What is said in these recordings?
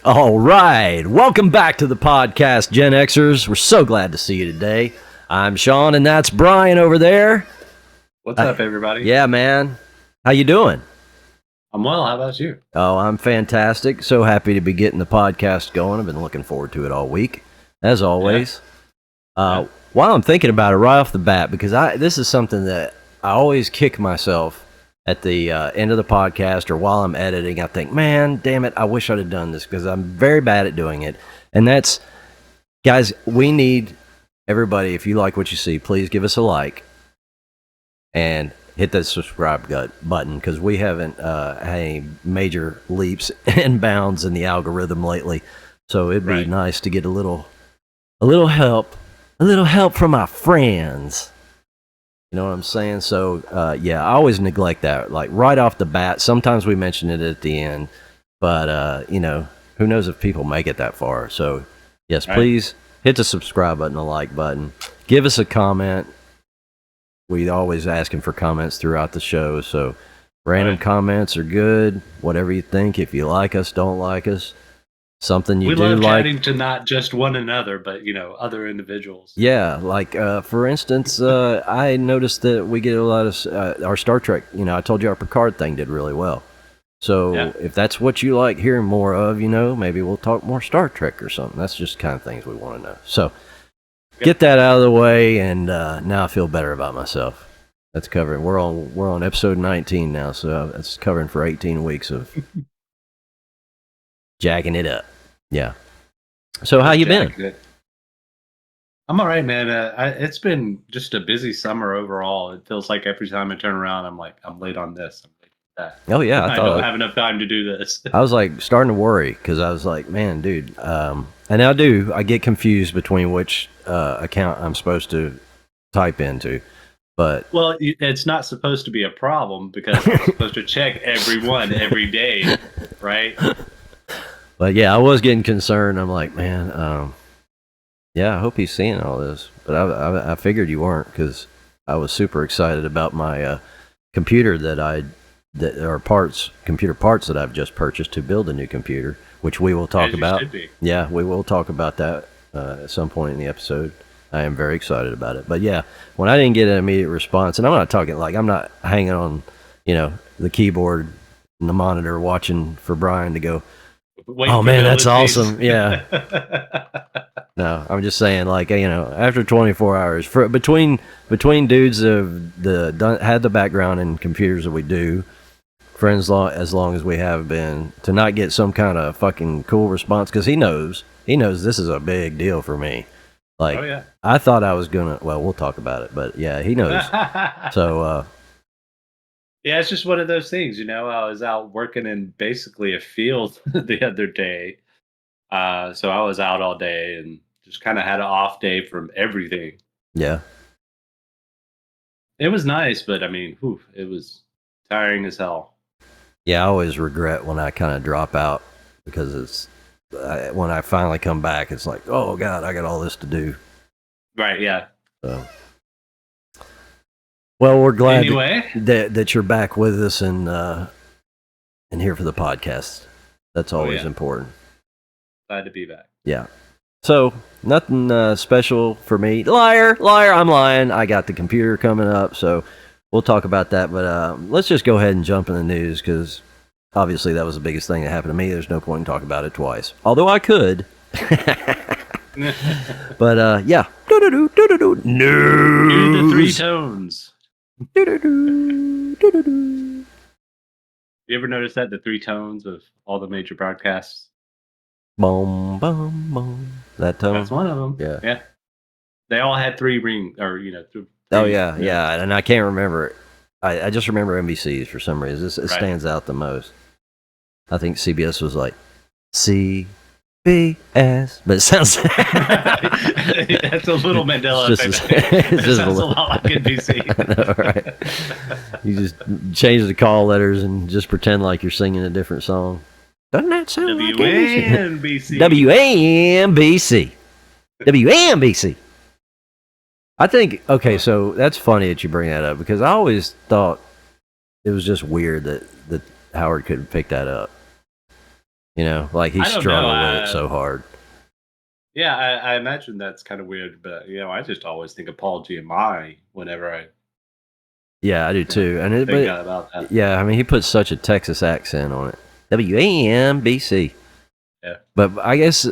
All right. Welcome back to the podcast, Gen Xers. We're so glad to see you today. I'm Sean, and that's Brian over there. What's up, everybody? Yeah, man. How you doing? I'm well. How about you? Oh, I'm fantastic. So happy to be getting the podcast going. I've been looking forward to it all week, as always. Yeah. While I'm thinking about it right off the bat, because this is something that I always kick myself at the end of the podcast or while I'm editing. I think, man, damn it, I wish I'd have done this because I'm very bad at doing it. And that's, guys, we need everybody, if you like what you see, please give us a like and hit that subscribe button because we haven't had any major leaps and bounds in the algorithm lately. So it'd be nice to get a little help from our friends. You know what I'm saying? So, yeah, I always neglect that. Like, right off the bat, sometimes we mention it at the end, but, who knows if people make it that far. So, yes, please hit the subscribe button, the like button. Give us a comment. We're always asking for comments throughout the show, so random comments are good. Whatever you think. If you like us, don't like us. Something you do like. We love chatting to not just one another, but, other individuals. Yeah, like, for instance, I noticed that we get a lot of our Star Trek, I told you our Picard thing did really well. So if that's what you like hearing more of, maybe we'll talk more Star Trek or something. That's just the kind of things we want to know. So get that out of the way, and now I feel better about myself. That's covering. We're on episode 19 now, so that's covering for 18 weeks of jacking it up. Yeah. So how you been? I'm all right, man. It's been just a busy summer overall. It feels like every time I turn around, I'm like, I'm late on this. I'm late on that. Oh yeah, I don't have enough time to do this. I was like starting to worry because I was like, man, dude. And I get confused between which account I'm supposed to type into. But well, it's not supposed to be a problem because I'm supposed to check every day, right? But yeah, I was getting concerned. I'm like, man, I hope he's seeing all this. But I figured you weren't because I was super excited about my computer computer parts that I've just purchased to build a new computer, which we will talk about. Yeah, we will talk about that at some point in the episode. I am very excited about it. But yeah, when I didn't get an immediate response, and I'm not talking like I'm not hanging on, the keyboard and the monitor watching for Brian to go, oh man, that's awesome. Yeah. No, I'm just saying, like, after 24 hours, between dudes that had the background in computers that we do, friends as long as we have been, to not get some kind of fucking cool response, because he knows this is a big deal for me. Like, I thought I was gonna. Well, we'll talk about it, but yeah, he knows. So. Yeah, it's just one of those things, I was out working in basically a field the other day. So I was out all day and just kind of had an off day from everything. Yeah. It was nice, but I mean, it was tiring as hell. Yeah, I always regret when I kind of drop out because when I finally come back, it's like, oh God, I got all this to do. Right, yeah. So. Well, we're glad that you're back with us and here for the podcast. That's always important. Glad to be back. Yeah. So, nothing special for me. Liar, I'm lying. I got the computer coming up, so we'll talk about that. But let's just go ahead and jump in the news because obviously that was the biggest thing that happened to me. There's no point in talking about it twice. Although I could. But, yeah. Do the three tones. You ever notice that the three tones of all the major broadcasts? Boom, boom, boom. That tone. That's one of them. Yeah. They all had three ring, or three. Oh yeah, and I can't remember it. I just remember NBC's for some reason. It stands out the most. I think CBS was like CBS, but it sounds. That's a little Mandela effect. It sounds a lot like NBC. I know, right? You just change the call letters and just pretend like you're singing a different song. Doesn't that sound like WNBC? WNBC. I think, okay, so that's funny that you bring that up because I always thought it was just weird that Howard couldn't pick that up. You know, like he struggled with it so hard. Yeah, I imagine that's kind of weird, but I just always think of Paul Giamatti whenever I Yeah, I do too. And about that. Yeah, I mean, he puts such a Texas accent on it. WNBC. Yeah. But I guess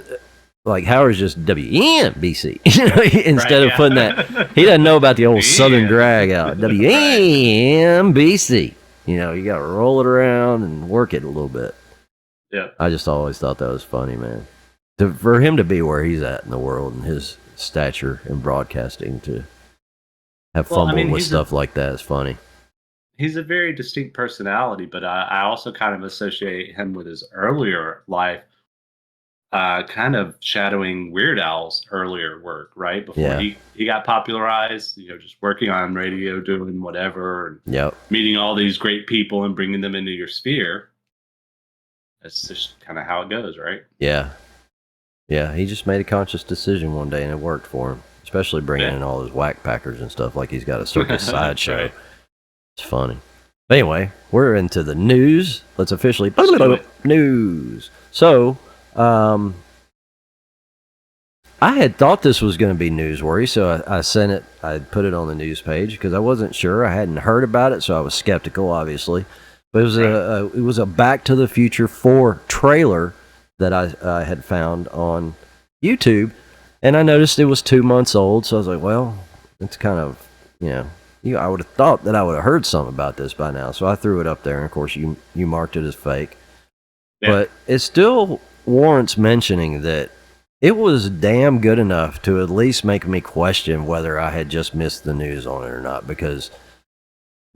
like Howard's just WNBC, instead of putting that. He doesn't know about the old Southern drag out. WNBC. You got to roll it around and work it a little bit. Yeah. I just always thought that was funny, man. For him to be where he's at in the world and his stature in broadcasting, to have fumbled with stuff like that is funny. He's a very distinct personality, but I also kind of associate him with his earlier life, kind of shadowing Weird Al's earlier work, right? Before he got popularized, just working on radio, doing whatever, and meeting all these great people and bringing them into your sphere. That's just kind of how it goes, right? Yeah. Yeah, he just made a conscious decision one day and it worked for him, especially bringing in all his whack packers and stuff, like he's got a circus sideshow. Right. It's funny. But anyway, we're into the news. Let's officially news. So, I had thought this was going to be newsworthy, so I sent it. I put it on the news page because I wasn't sure. I hadn't heard about it, so I was skeptical, obviously. But it was a Back to the Future 4 trailer that I had found on YouTube, and I noticed it was 2 months old. So I was like, well, it's kind of I would have thought that I would have heard something about this by now. So I threw it up there, and of course you marked it as fake. Yeah. But it still warrants mentioning that it was damn good enough to at least make me question whether I had just missed the news on it or not, because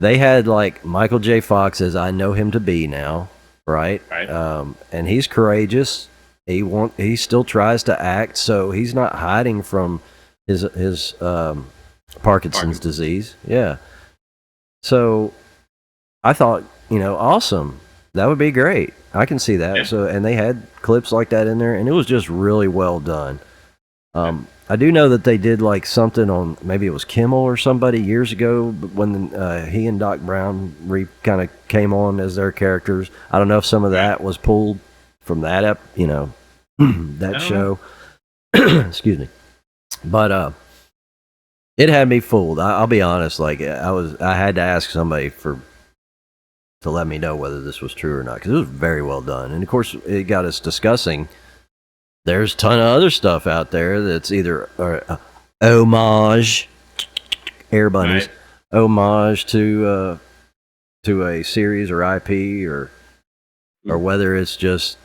they had like Michael J. Fox as I know him to be now, right? And he's courageous. He still tries to act, so he's not hiding from his Parkinson's disease. Yeah. So I thought, awesome. That would be great. I can see that. Yeah. So, and they had clips like that in there, and it was just really well done. I do know that they did like something on, maybe it was Kimmel or somebody years ago when he and Doc Brown kind of came on as their characters. I don't know if some of that was pulled from that that show. Excuse me. But it had me fooled. I'll be honest. Like I had to ask somebody to let me know whether this was true or not, because it was very well done. And of course, it got us discussing. There's a ton of other stuff out there that's either homage, air bunnies, homage to a series or IP, or whether it's just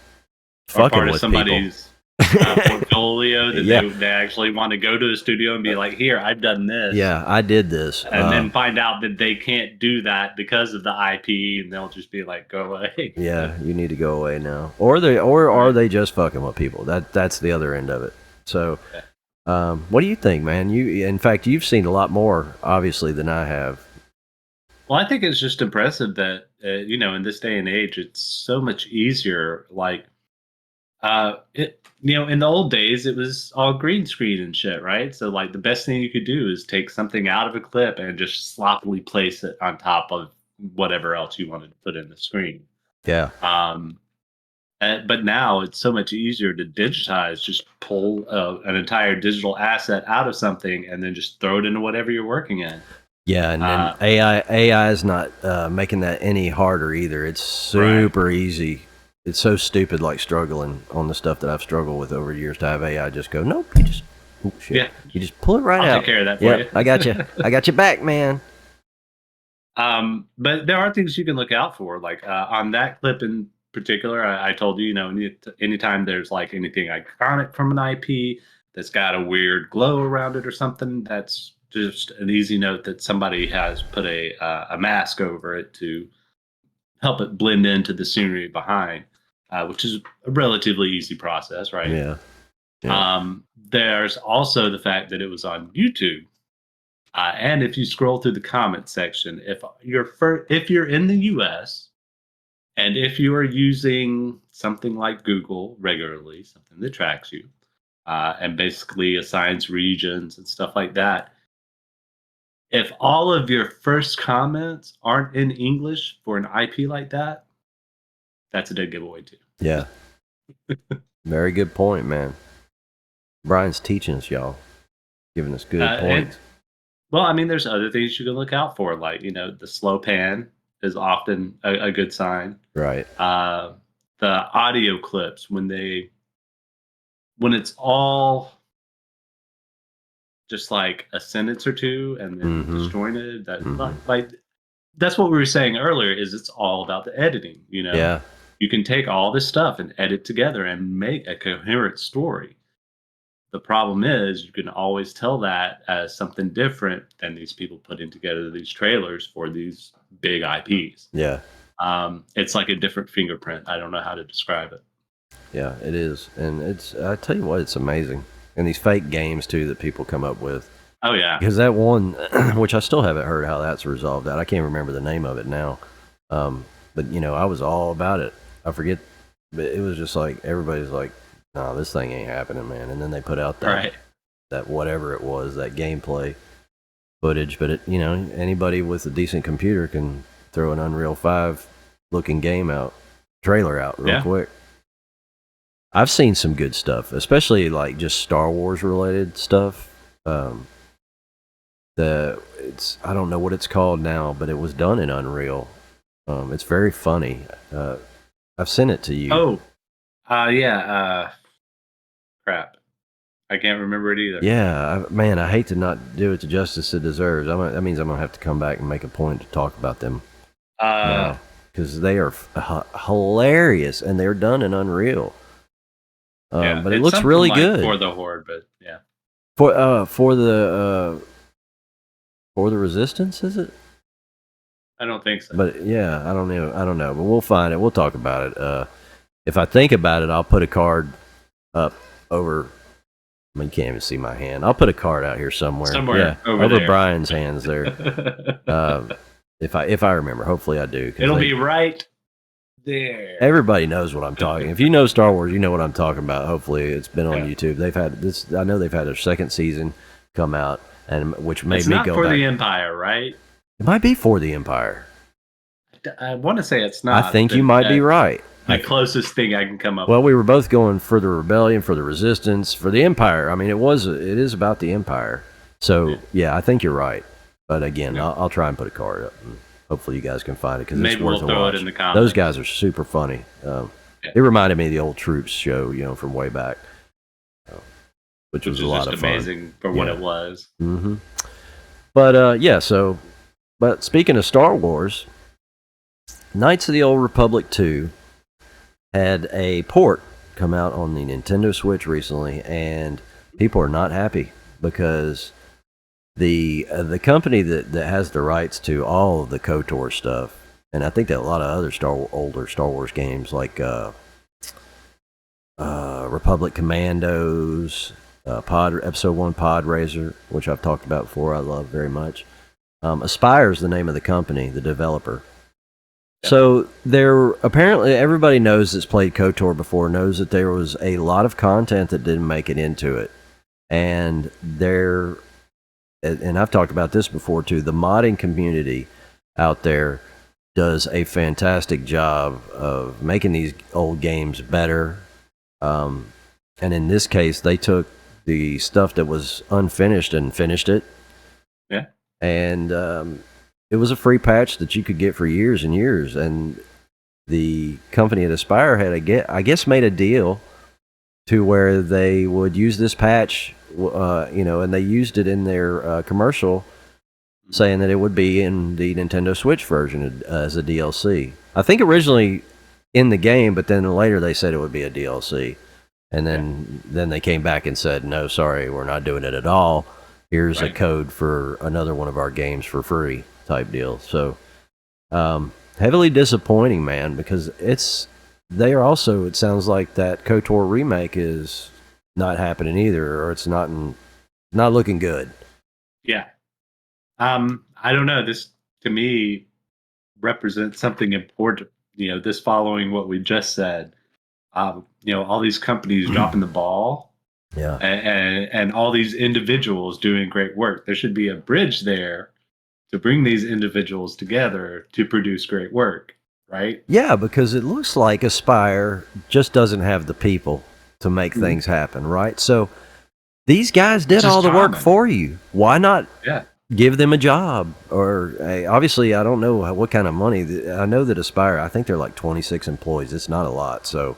fucking with somebody's portfolio that they actually want to go to the studio and be like, here, I've done this. Yeah, I did this. And then find out that they can't do that because of the IP, and they'll just be like, go away. Yeah, you need to go away now. Or are they just fucking with people? That's the other end of it. So, what do you think, man? In fact, you've seen a lot more, obviously, than I have. Well, I think it's just impressive that, in this day and age, it's so much easier. Like, in the old days, it was all green screen and shit, right? So, like, the best thing you could do is take something out of a clip and just sloppily place it on top of whatever else you wanted to put in the screen. Yeah. But now it's so much easier to digitize. Just pull an entire digital asset out of something and then just throw it into whatever you're working in. Yeah, and then AI is not making that any harder either. It's super easy. It's so stupid, like struggling on the stuff that I've struggled with over the years, to have AI just go, nope, you just, you just pull it right out. I'll take care of that for you. I got you. I got you back, man. But there are things you can look out for. Like on that clip in particular, I told you, anytime there's like anything iconic from an IP that's got a weird glow around it or something, that's just an easy note that somebody has put a mask over it to help it blend into the scenery behind, which is a relatively easy process, right? Yeah. There's also the fact that it was on YouTube. And if you scroll through the comment section, if you're in the US and if you are using something like Google regularly, something that tracks you, and basically assigns regions and stuff like that, if all of your first comments aren't in English for an IP like that, that's a dead giveaway too. Yeah. Very good point, man. Brian's teaching us, y'all, giving us good points. Well, I mean, there's other things you can look out for, like, you know, the slow pan is often a good sign. Right. The audio clips when it's all just like a sentence or two and then disjointed. That like that's what we were saying earlier. Is it's all about the editing. You know, Yeah. You can take all this stuff and edit together and make a coherent story. The problem is you can always tell that as something different than these people putting together these trailers for these big IPs. Yeah. It's like a different fingerprint. I don't know how to describe it. Yeah, it is. And I tell you what, it's amazing. And these fake games, too, that people come up with. Oh, yeah. Because that one, which I still haven't heard how that's resolved out. I can't remember the name of it now. But, you know, I was all about it. I forget. But it was just like, everybody's like, no, this thing ain't happening, man. And then they put out that whatever it was, that gameplay footage. But, you know, anybody with a decent computer can throw an Unreal 5 looking trailer out real quick. I've seen some good stuff, especially like just Star Wars related stuff. I don't know what it's called now, but it was done in Unreal. It's very funny. I've sent it to you. Oh, yeah. Crap, I can't remember it either. Yeah, man, I hate to not do it the justice it deserves. That means I'm gonna have to come back and make a point to talk about them now, because they are hilarious and they're done in Unreal. But it looks really good for the Horde, but yeah, for the Resistance, is it? I don't think so. But yeah, I don't know. But we'll find it. We'll talk about it. If I think about it, I'll put a card up over. I mean, you can't even see my hand. I'll put a card out here somewhere. Over Brian's hands there. If I remember, hopefully I do. It'll be right there. Everybody knows what I'm talking. If you know Star Wars, you know what I'm talking about. Hopefully, it's been on YouTube. They've had this. I know they've had their second season come out, and which made me go back. It's not for the Empire, right? It might be for the Empire. I want to say it's not. I think you might be right. The closest thing I can come up. Well, we were both going for the Rebellion, for the Resistance, for the Empire. I mean, it is about the Empire. So yeah, I think you're right. But again, I'll try and put a card up. And hopefully, you guys can find it because it's worth a watch. It in the comments. Those guys are super funny. It reminded me of the old Troops show, you know, from way back, which was a lot of fun. Amazing for what it was. Mm-hmm. But but speaking of Star Wars, Knights of the Old Republic 2 had a port come out on the Nintendo Switch recently, and people are not happy because the company that has the rights to all of the KOTOR stuff, and I think that a lot of other older Star Wars games like Republic Commandos, Episode 1 Pod Racer, which I've talked about before, I love very much. Aspire is the name of the company, the developer. So there, apparently everybody knows that's played KOTOR before knows that there was a lot of content that didn't make it into it, and I've talked about this before too. The modding community out there does a fantastic job of making these old games better. And in this case, they took the stuff that was unfinished and finished it. Yeah, and it was a free patch that you could get for years and years, and the company at Aspire had I guess made a deal to where they would use this patch, and they used it in their commercial, saying that it would be in the Nintendo Switch version as a DLC. I think originally in the game, but then later they said it would be a DLC, and then they came back and said, no, sorry, we're not doing it at all. Here's a code for another one of our games for free. Type deal. So heavily disappointing, man, because they are also, it sounds like that KOTOR remake is not happening either, or it's not looking good. Yeah. I don't know, this to me represents something important, this following what we just said. All these companies dropping the ball, and all these individuals doing great work. There should be a bridge there to bring these individuals together to produce great work. right? Yeah, because it looks like Aspire just doesn't have the people to make things happen, right? So these guys did all the work for you. Why not give them a job? Or obviously, I don't know what kind of money. I know that Aspire, I think they're like 26 employees. It's not a lot. So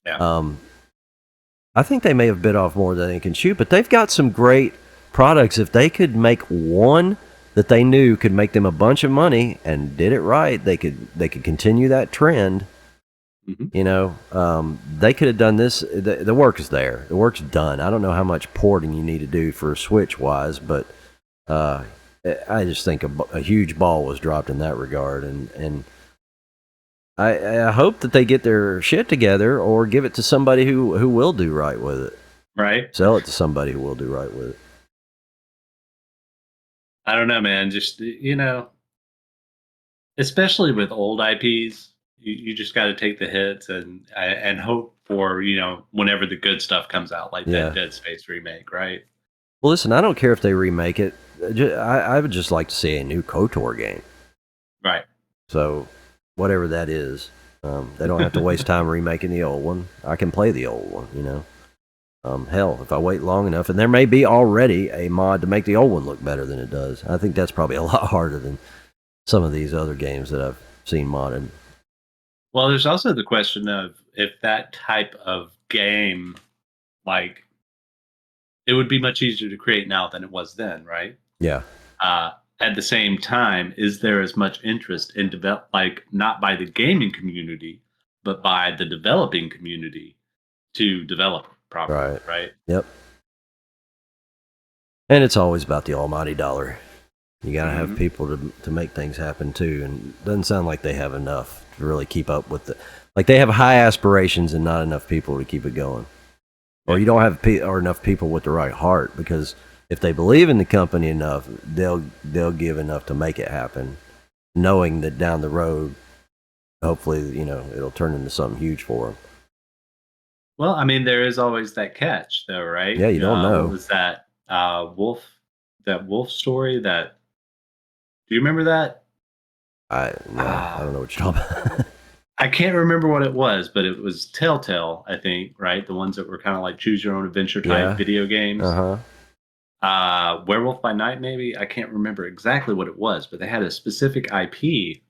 I think they may have bit off more than they can chew, but they've got some great products. If they could make one that they knew could make them a bunch of money and did it right, they could continue that trend. You know, they could have done this. The work is there. The work's done. I don't know how much porting you need to do for Switch wise, but I just think a huge ball was dropped in that regard, and I hope that they get their shit together or give it to somebody who will do right with it. Right. Sell it to somebody who will do right with it. I don't know, man. Just, you know, especially with old IPs, you just got to take the hits and hope for, you know, whenever the good stuff comes out, like that Dead Space remake, right? Well, listen, I don't care if they remake it. I would just like to see a new KOTOR game. Right. So, whatever that is, they don't have to waste time remaking the old one. I can play the old one, you know. Hell, if I wait long enough, and there may be already a mod to make the old one look better than it does. I think that's probably a lot harder than some of these other games that I've seen modded. Well, there's also the question of if that type of game, like, it would be much easier to create now than it was then, right? Yeah. At the same time, is there as much interest in like not by the gaming community, but by the developing community to develop properly, right? Yep. And it's always about the almighty dollar. You got to have people to make things happen too, and it doesn't sound like they have enough to really keep up with it. Like they have high aspirations and not enough people to keep it going, or you don't have or enough people with the right heart. Because if they believe in the company enough, they'll give enough to make it happen, knowing that down the road, hopefully, you know, it'll turn into something huge for them. Well, I mean, there is always that catch, though, right? Yeah, you don't know. What was that wolf story? That do you remember that? I don't know what you're talking about. I can't remember what it was, but it was Telltale, I think, right? The ones that were kind of like choose your own adventure type video games. Werewolf by Night, maybe. I can't remember exactly what it was, but they had a specific IP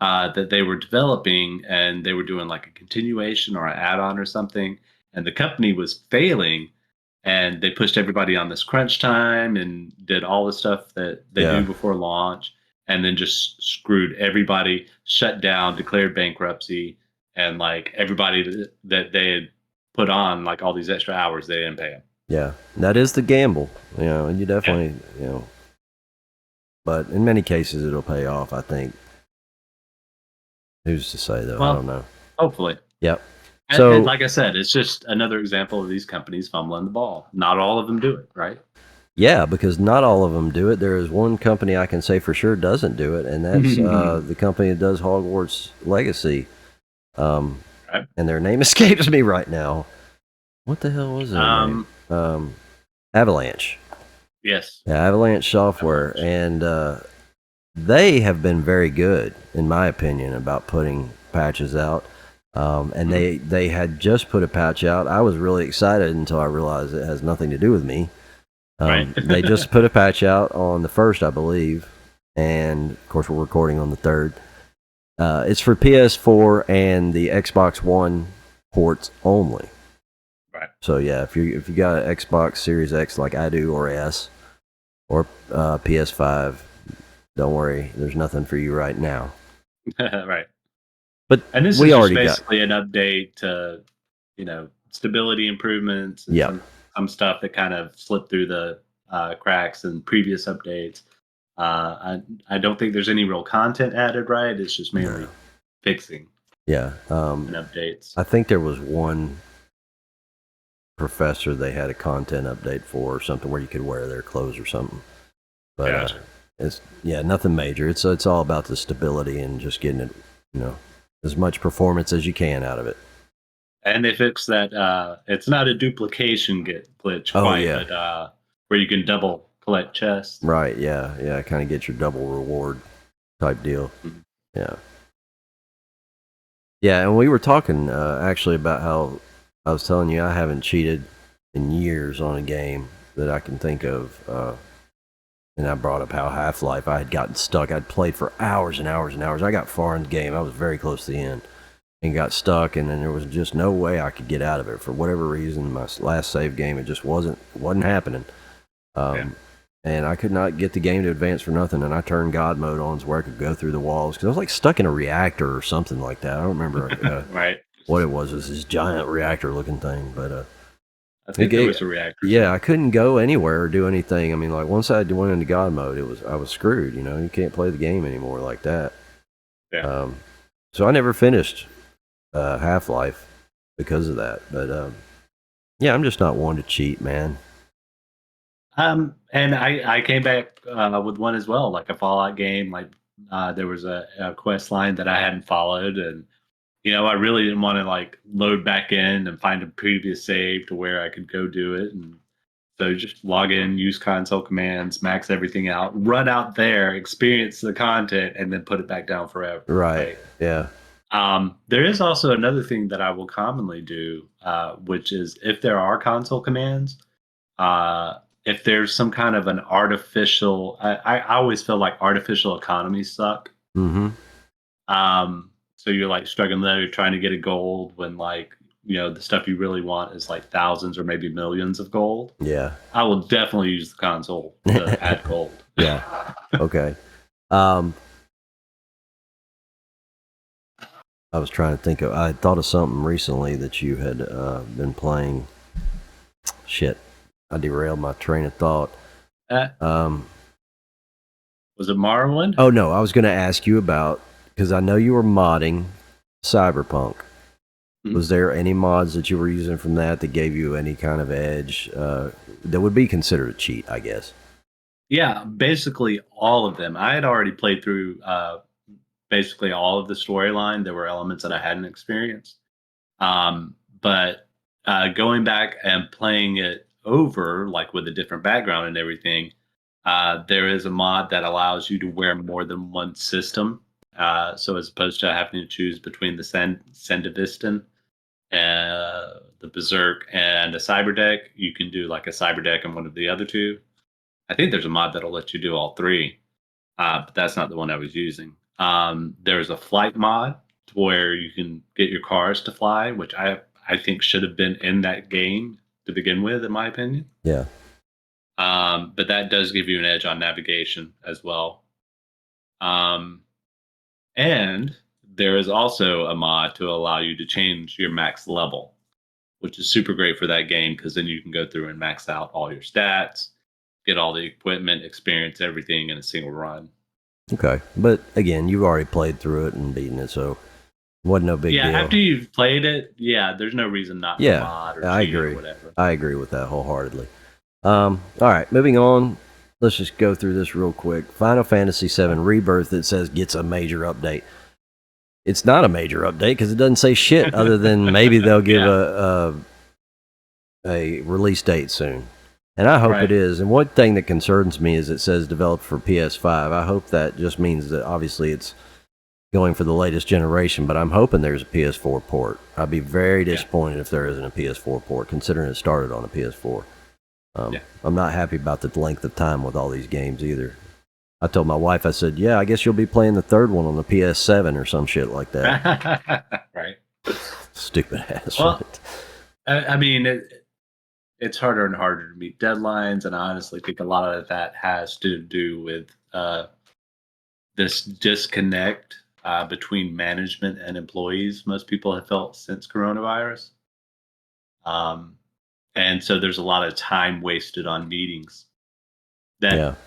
that they were developing, and they were doing like a continuation or an add-on or something. And the company was failing, and they pushed everybody on this crunch time and did all the stuff that they do before launch, and then just screwed everybody, shut down, declared bankruptcy, and like everybody that they had put on like all these extra hours, they didn't pay them. Yeah, that is the gamble, you know, and you definitely, you know, but in many cases it'll pay off, I think. Who's to say, though? Well, I don't know. Hopefully. Yep. So, and like I said, it's just another example of these companies fumbling the ball. Not all of them do it, right? Yeah, because not all of them do it. There is one company I can say for sure doesn't do it, and that's the company that does Hogwarts Legacy. And their name escapes me right now. What the hell was their name? Avalanche. Yes. Yeah, Avalanche Software. And they have been very good, in my opinion, about putting patches out. And they had just put a patch out. I was really excited until I realized it has nothing to do with me. They just put a patch out on the 1st, I believe. And, of course, we're recording on the 3rd. It's for PS4 and the Xbox One ports only. Right. So, yeah, if you got an Xbox Series X like I do, or S, or PS5, don't worry. There's nothing for you right now. Right. But and this is just basically an update to, you know, stability improvements and some stuff that kind of slipped through the cracks in previous updates. I don't think there's any real content added, right? It's just mainly fixing. Yeah. And updates. I think there was one professor they had a content update for, or something where you could wear their clothes or something. But it's nothing major. It's all about the stability and just getting it, you know, as much performance as you can out of it. And they fixed that. It's not a duplication glitch but where you can double collect chests. Right, yeah, kind of get your double reward type deal. Yeah. Yeah, and we were talking actually about how I was telling you I haven't cheated in years on a game that I can think of. And I brought up how Half-Life, I had gotten stuck. I'd played for hours and hours and hours. I got far in the game. I was very close to the end and got stuck, and then there was just no way I could get out of it. For whatever reason, my last save game, it just wasn't happening. And I could not get the game to advance for nothing, and I turned God mode on so where I could go through the walls, because I was like stuck in a reactor or something like that. I don't remember right. what it was. It was this giant reactor-looking thing, but... I think it was a reactor. Yeah, I couldn't go anywhere or do anything. I mean, like once I went into God mode, I was screwed. You know, you can't play the game anymore like that. Yeah. So I never finished Half-Life because of that. But yeah, I'm just not one to cheat, man. And I came back with one as well, like a Fallout game. Like there was a quest line that I hadn't followed, and I really didn't want to like load back in and find a previous save to where I could go do it. And so just log in, use console commands, max everything out, run out there, experience the content, and then put it back down forever. Right. Yeah. There is also another thing that I will commonly do, which is if there are console commands, if there's some kind of an artificial, I always feel like artificial economies suck. Mm-hmm. So you're like struggling there, you're trying to get a gold when like, the stuff you really want is like thousands or maybe millions of gold. Yeah. I will definitely use the console to add gold. Yeah. Okay. I was trying to think of, I thought of something recently that you had been playing. Shit. I derailed my train of thought. Was it Morrowind? Oh, no. I was going to ask you about, because I know you were modding Cyberpunk. Mm-hmm. Was there any mods that you were using from that gave you any kind of edge that would be considered a cheat, I guess? Yeah, basically all of them. I had already played through basically all of the storyline. There were elements that I hadn't experienced. But going back and playing it over, like with a different background and everything, there is a mod that allows you to wear more than one system. So as opposed to having to choose between the Sendivistan, the Berserk, and a Cyberdeck, you can do like a Cyberdeck and one of the other two. I think there's a mod that'll let you do all three, but that's not the one I was using. There's a flight mod where you can get your cars to fly, which I think should have been in that game to begin with, in my opinion. Yeah. But that does give you an edge on navigation as well. And there is also a mod to allow you to change your max level, which is super great for that game because then you can go through and max out all your stats, get all the equipment, experience everything in a single run. Okay. But again, you've already played through it and beaten it, so wasn't no big deal. Yeah, after you've played it, there's no reason not to mod or cheat or whatever. I agree with that wholeheartedly. All right, moving on. Let's just go through this real quick. Final Fantasy VII Rebirth, it says gets a major update. It's not a major update because it doesn't say shit other than maybe they'll give a release date soon. And I hope it is. And one thing that concerns me is it says developed for PS5. I hope that just means that obviously it's going for the latest generation, but I'm hoping there's a PS4 port. I'd be very disappointed if there isn't a PS4 port, considering it started on a PS4. I'm not happy about the length of time with all these games either. I told my wife, I said, I guess you'll be playing the third one on the PS7 or some shit like that. Right. Stupid ass. Well, I mean, it's harder and harder to meet deadlines, and I honestly think a lot of that has to do with this disconnect between management and employees most people have felt since coronavirus. And so there's a lot of time wasted on meetings that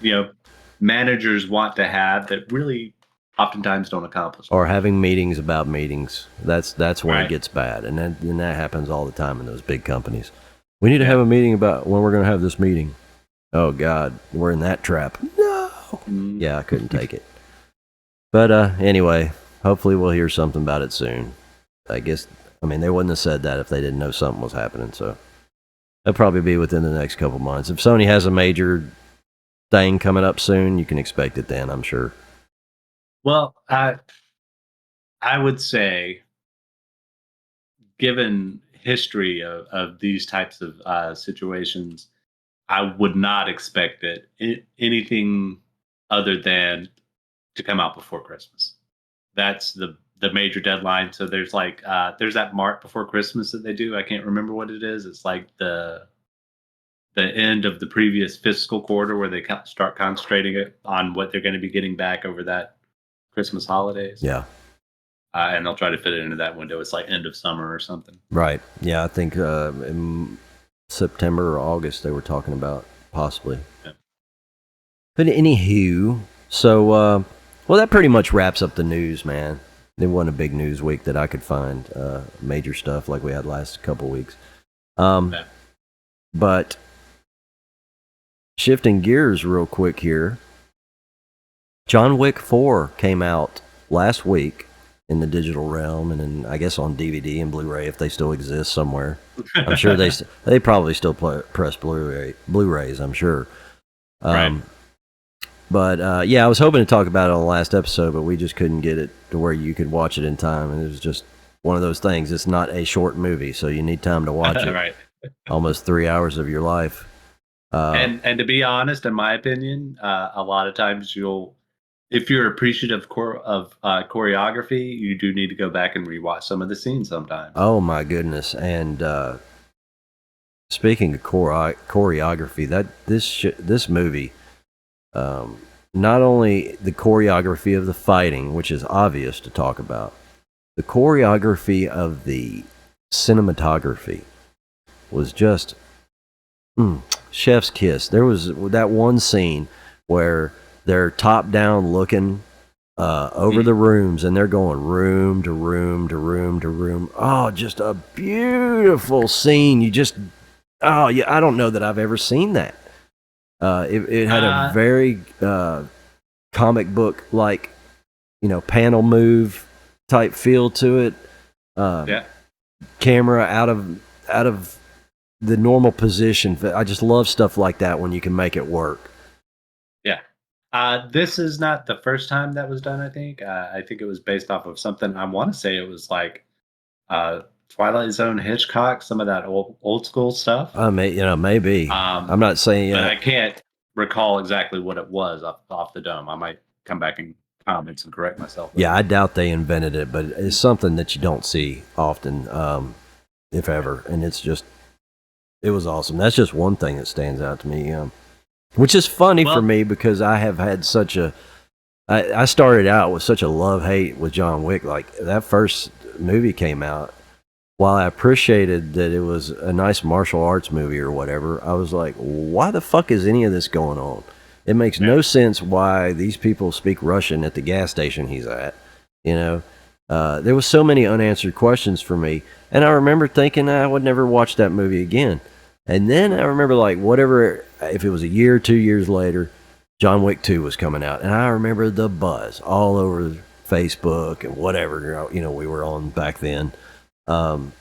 managers want to have that really oftentimes don't accomplish. Or having meetings about meetings. That's when it gets bad, and that happens all the time in those big companies. We need to have a meeting about when we're going to have this meeting. Oh God, we're in that trap. No. Yeah, I couldn't take it. But anyway, hopefully we'll hear something about it soon. I guess. I mean, they wouldn't have said that if they didn't know something was happening. So. It'll probably be within the next couple months. If Sony has a major thing coming up soon, you can expect it then, I'm sure. Well, I would say given history of these types of situations, I would not expect anything other than to come out before Christmas. That's the major deadline. So there's there's that mark before Christmas that they do. I can't remember what it is. It's like the end of the previous fiscal quarter where they start concentrating it on what they're going to be getting back over that Christmas holidays. Yeah. And they'll try to fit it into that window. It's like end of summer or something. Right. Yeah, I think in September or August they were talking about possibly. Yeah. But anywho, so well, that pretty much wraps up the news, man. There wasn't a big news week that I could find major stuff like we had last couple weeks. Yeah. But shifting gears real quick here, John Wick 4 came out last week in the digital realm, and then I guess on DVD and Blu-ray if they still exist somewhere. I'm sure they probably still press Blu-rays. I'm sure. Right. But yeah, I was hoping to talk about it on the last episode, but we just couldn't get it to where you could watch it in time, and it was just one of those things. It's not a short movie, so you need time to watch it. Right. Almost 3 hours of your life. And to be honest, in my opinion, a lot of times if you're appreciative of choreography, you do need to go back and rewatch some of the scenes sometimes. Oh my goodness! And speaking of choreography, this movie, not only the choreography of the fighting, which is obvious to talk about, the choreography of the cinematography was just chef's kiss. There was that one scene where they're top down looking over the rooms, and they're going room to room to room to room. Oh, just a beautiful scene. Yeah, I don't know that I've ever seen that. It had a very comic book like, panel move type feel to it. Yeah. Camera out of the normal position. I just love stuff like that when you can make it work. Yeah. This is not the first time that was done, I think. I think it was based off of something, I want to say it was like Twilight Zone, Hitchcock, some of that old school stuff. Maybe. I'm not saying... But I can't recall exactly what it was off the dome. I might come back in comments and correct myself. Yeah, I doubt they invented it, but it's something that you don't see often, if ever. And it was awesome. That's just one thing that stands out to me. Which is funny for me because I have had I started out with such a love-hate with John Wick. Like, that first movie came out, while I appreciated that it was a nice martial arts movie or whatever, I was like, why the fuck is any of this going on? It makes no sense why these people speak Russian at the gas station he's at. There was so many unanswered questions for me, and I remember thinking I would never watch that movie again. And then I remember, if it was a year or 2 years later, John Wick 2 was coming out. And I remember the buzz all over Facebook and whatever, we were on back then. And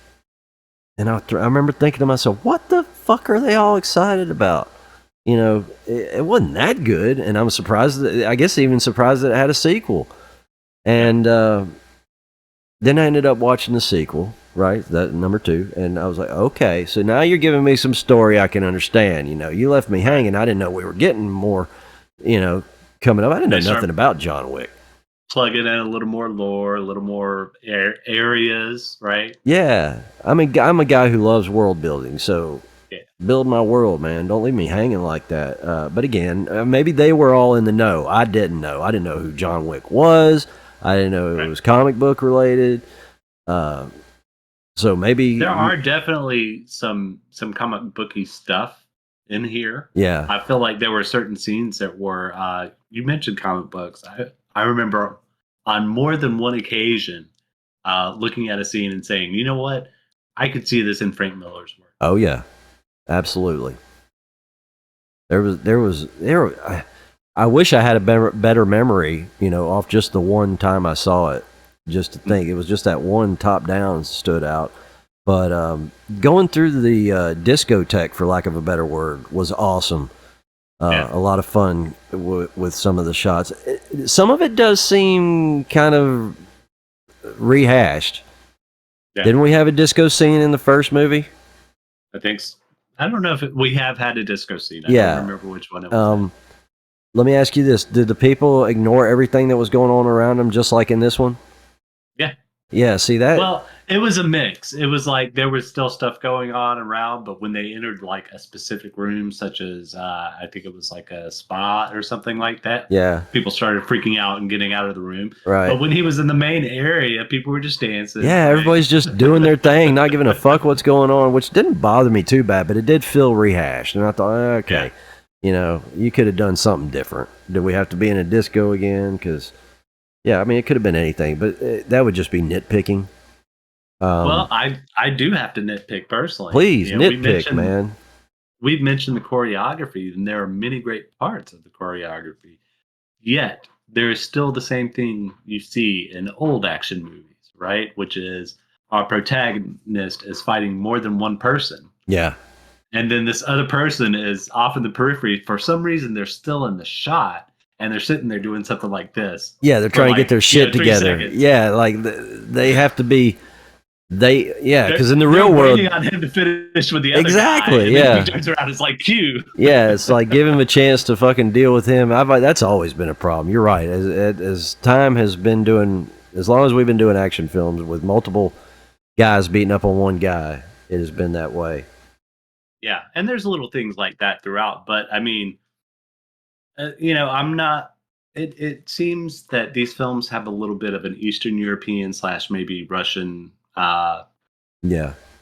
I remember thinking to myself, what the fuck are they all excited about? It wasn't that good. And I'm surprised, I guess even surprised that it had a sequel. And then I ended up watching the sequel. Right, that number 2, and I was like, okay, so now you're giving me some story I can understand. You left me hanging. I didn't know we were getting more, coming up. I didn't know nothing about John Wick. Plug it in a little more lore, a little more areas, right? Yeah, I'm a guy who loves world building, so build my world, man. Don't leave me hanging like that. But again, maybe they were all in the know. I didn't know. I didn't know who John Wick was. I didn't know it was comic book related. So maybe there are definitely some comic booky stuff in here. Yeah, I feel like there were certain scenes that were. You mentioned comic books. I remember on more than one occasion looking at a scene and saying, "You know what? I could see this in Frank Miller's work." Oh yeah, absolutely. There was. I wish I had a better memory, off just the one time I saw it. Just to think, it was just that one top down stood out. But going through the discotheque, for lack of a better word, was awesome. A lot of fun with some of the shots. Some of it does seem kind of rehashed. Yeah. Didn't we have a disco scene in the first movie? I think. I don't know if we have had a disco scene. I Yeah. don't remember which one it was. Let me ask you this: did the people ignore everything that was going on around them, just like in this one? Yeah. Yeah. See that? Well, it was a mix. It was like there was still stuff going on around, but when they entered like a specific room, such as I think it was like a spa or something like that, Yeah. people started freaking out and getting out of the room. Right. But when he was in the main area, people were just dancing. Yeah, everybody's just doing their thing, not giving a fuck what's going on, which didn't bother me too bad, but it did feel rehashed. And I thought, okay, you could have done something different. Did we have to be in a disco again? Because, yeah, I mean, it could have been anything, but that would just be nitpicking. Well, I do have to nitpick personally. Please, nitpick, man. We've mentioned the choreography, and there are many great parts of the choreography. Yet, there is still the same thing you see in old action movies, right? Which is our protagonist is fighting more than one person. Yeah. And then this other person is off in the periphery. For some reason, they're still in the shot, and they're sitting there doing something like this. Yeah, they're trying to get their shit together. Yeah, like they have to be. Because in the real world, waiting on him to finish with the other exactly, guy, and yeah. then he turns around, it's like Q. Yeah, it's like give him a chance to fucking deal with him. That's always been a problem. You're right. As time has been doing, as long as we've been doing action films with multiple guys beating up on one guy, it has been that way. Yeah, and there's little things like that throughout. But I mean, I'm not. It seems that these films have a little bit of an Eastern European / maybe Russian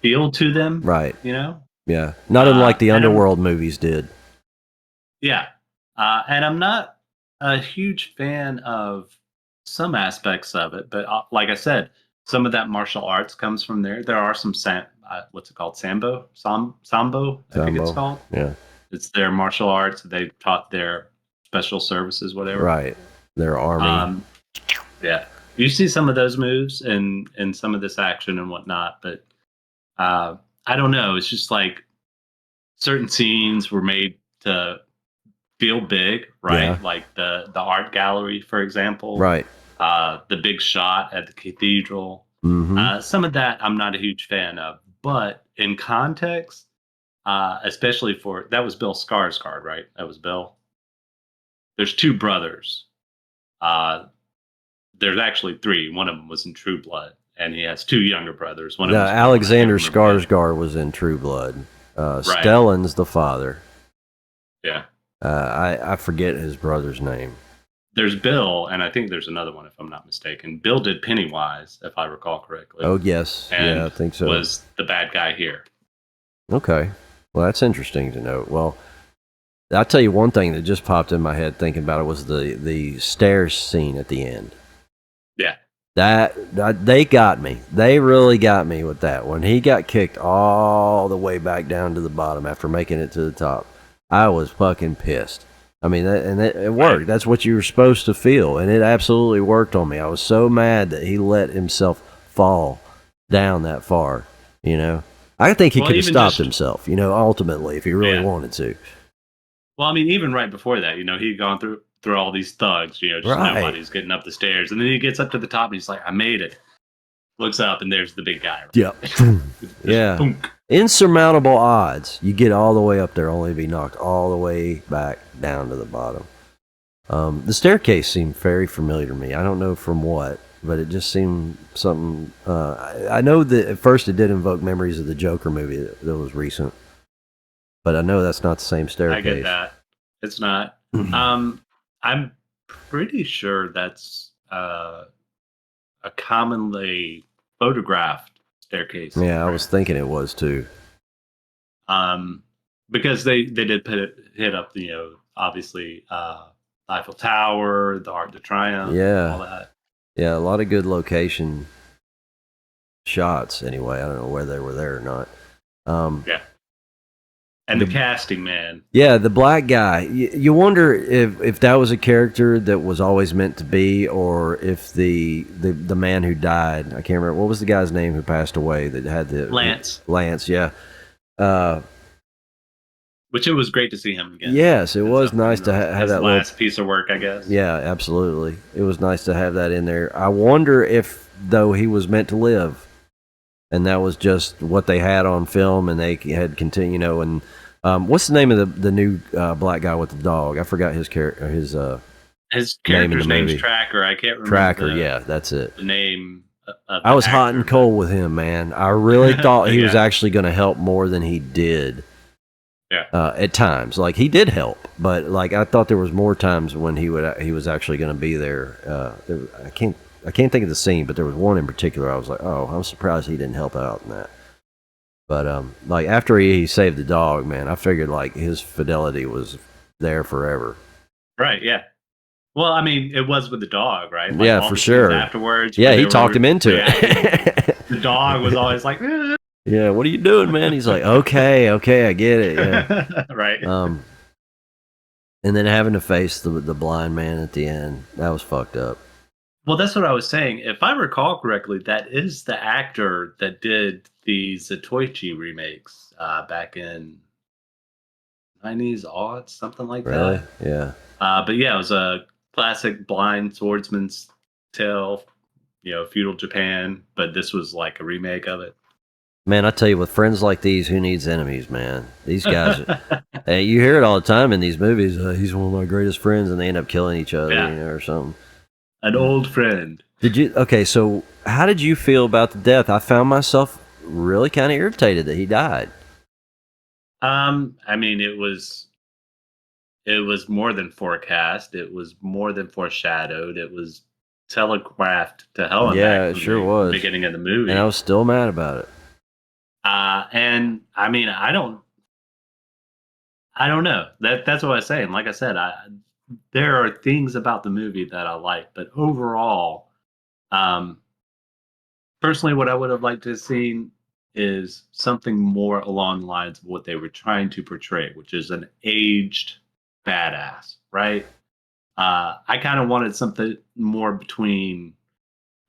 feel to them, right? Yeah, not unlike the Underworld movies did. Yeah, and I'm not a huge fan of some aspects of it, but like I said, some of that martial arts comes from there. There are some what's it called, sambo, I think it's called. Yeah, it's their martial arts. They taught their special services, whatever. Right, their army. Yeah. You see some of those moves and some of this action and whatnot, but I don't know. It's just like certain scenes were made to feel big, right? Yeah. Like the art gallery, for example. Right. The big shot at the cathedral. Mm-hmm. Some of that I'm not a huge fan of, but in context, especially that was Bill Skarsgård, right? That was Bill. There's two brothers. There's actually three. One of them was in True Blood, and he has two younger brothers. One of them Alexander Skarsgård was in True Blood. Right. Stellan's the father. Yeah. I forget his brother's name. There's Bill, and I think there's another one, if I'm not mistaken. Bill did Pennywise, if I recall correctly. Oh, yes. And I think so. Was the bad guy here. Okay. Well, that's interesting to know. Well, I'll tell you one thing that just popped in my head thinking about it was the stairs scene at the end. Yeah. That they got me. They really got me with that. When he got kicked all the way back down to the bottom after making it to the top, I was fucking pissed. I mean, it worked. That's what you were supposed to feel, and it absolutely worked on me. I was so mad that he let himself fall down that far. I think he could have stopped himself. Ultimately, if he really wanted to. Well, I mean, even right before that, he'd gone through all these thugs, just nobody's getting up the stairs. And then he gets up to the top and he's like, I made it. Looks up and there's the big guy. Yep. Yeah. Boom. Insurmountable odds. You get all the way up there only to be knocked all the way back down to the bottom. The staircase seemed very familiar to me. I don't know from what, but it just seemed something. I know that at first it did invoke memories of the Joker movie that was recent. But I know that's not the same staircase. I get that. It's not. I'm pretty sure that's a commonly photographed staircase. Yeah, I was thinking it was too. Because they did hit up obviously Eiffel Tower, the Arc de Triomphe, all that. Yeah, a lot of good location shots. Anyway, I don't know whether they were there or not. Yeah. And the casting, man. Yeah, the black guy. You wonder if that was a character that was always meant to be, or if the man who died, I can't remember, what was the guy's name who passed away that had the... Lance. Lance, yeah. Which it was great to see him again. Yes, it was nice to have that last piece of work, I guess. Yeah, absolutely. It was nice to have that in there. I wonder if, though, he was meant to live. and that was just what they had on film, and they had continue, and what's the name of the new black guy with the dog? I forgot his character. His character's name's Tracker. I can't remember. Tracker, yeah, that's it. The name. I was hot and cold with him, man. I really thought he was actually going to help more than he did. Yeah. At times, like he did help, but like I thought there was more times when he was actually going to be there. I can't think of the scene, but there was one in particular. I was like, oh, I'm surprised he didn't help out in that. But like after he saved the dog, man, I figured like his fidelity was there forever. Right. Yeah. Well, I mean, it was with the dog, right? Like, yeah, for sure. Afterwards, yeah, he talked him into it. The dog was always like, yeah, what are you doing, man? He's like, okay, I get it. Yeah. Right. And then having to face the blind man at the end, that was fucked up. Well, that's what I was saying. If I recall correctly, that is the actor that did the Zatoichi remakes back in 90s, aughts, something like that. Really? Yeah. But yeah, it was a classic blind swordsman's tale, feudal Japan, but this was like a remake of it. Man, I tell you, with friends like these, who needs enemies, man? These guys, hey, you hear it all the time in these movies. He's one of my greatest friends, and they end up killing each other, or something. An old friend. Okay, so how did you feel about the death? I found myself really kind of irritated that he died. I mean, it was more than forecast. It was more than foreshadowed. It was telegraphed to hell and yeah, back it sure was. Beginning of the movie, and I was still mad about it. And I mean, I don't know. That's what I was saying. Like I said, there are things about the movie that I like, but overall, personally, what I would have liked to have seen is something more along the lines of what they were trying to portray, which is an aged badass, right? I kind of wanted something more between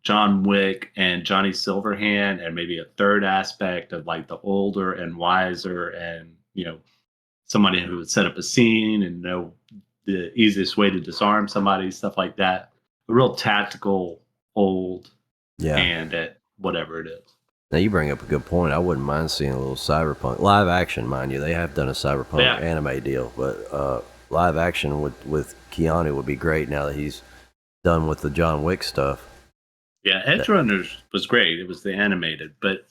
John Wick and Johnny Silverhand, and maybe a third aspect of like the older and wiser, and somebody who would set up a scene and know the easiest way to disarm somebody, stuff like that. A real tactical old hand at whatever it is. Now you bring up a good point. I wouldn't mind seeing a little cyberpunk live action, mind you. They have done a cyberpunk anime deal, but live action with Keanu would be great now that he's done with the John Wick stuff. Yeah, Edge Runners was great. It was the animated, but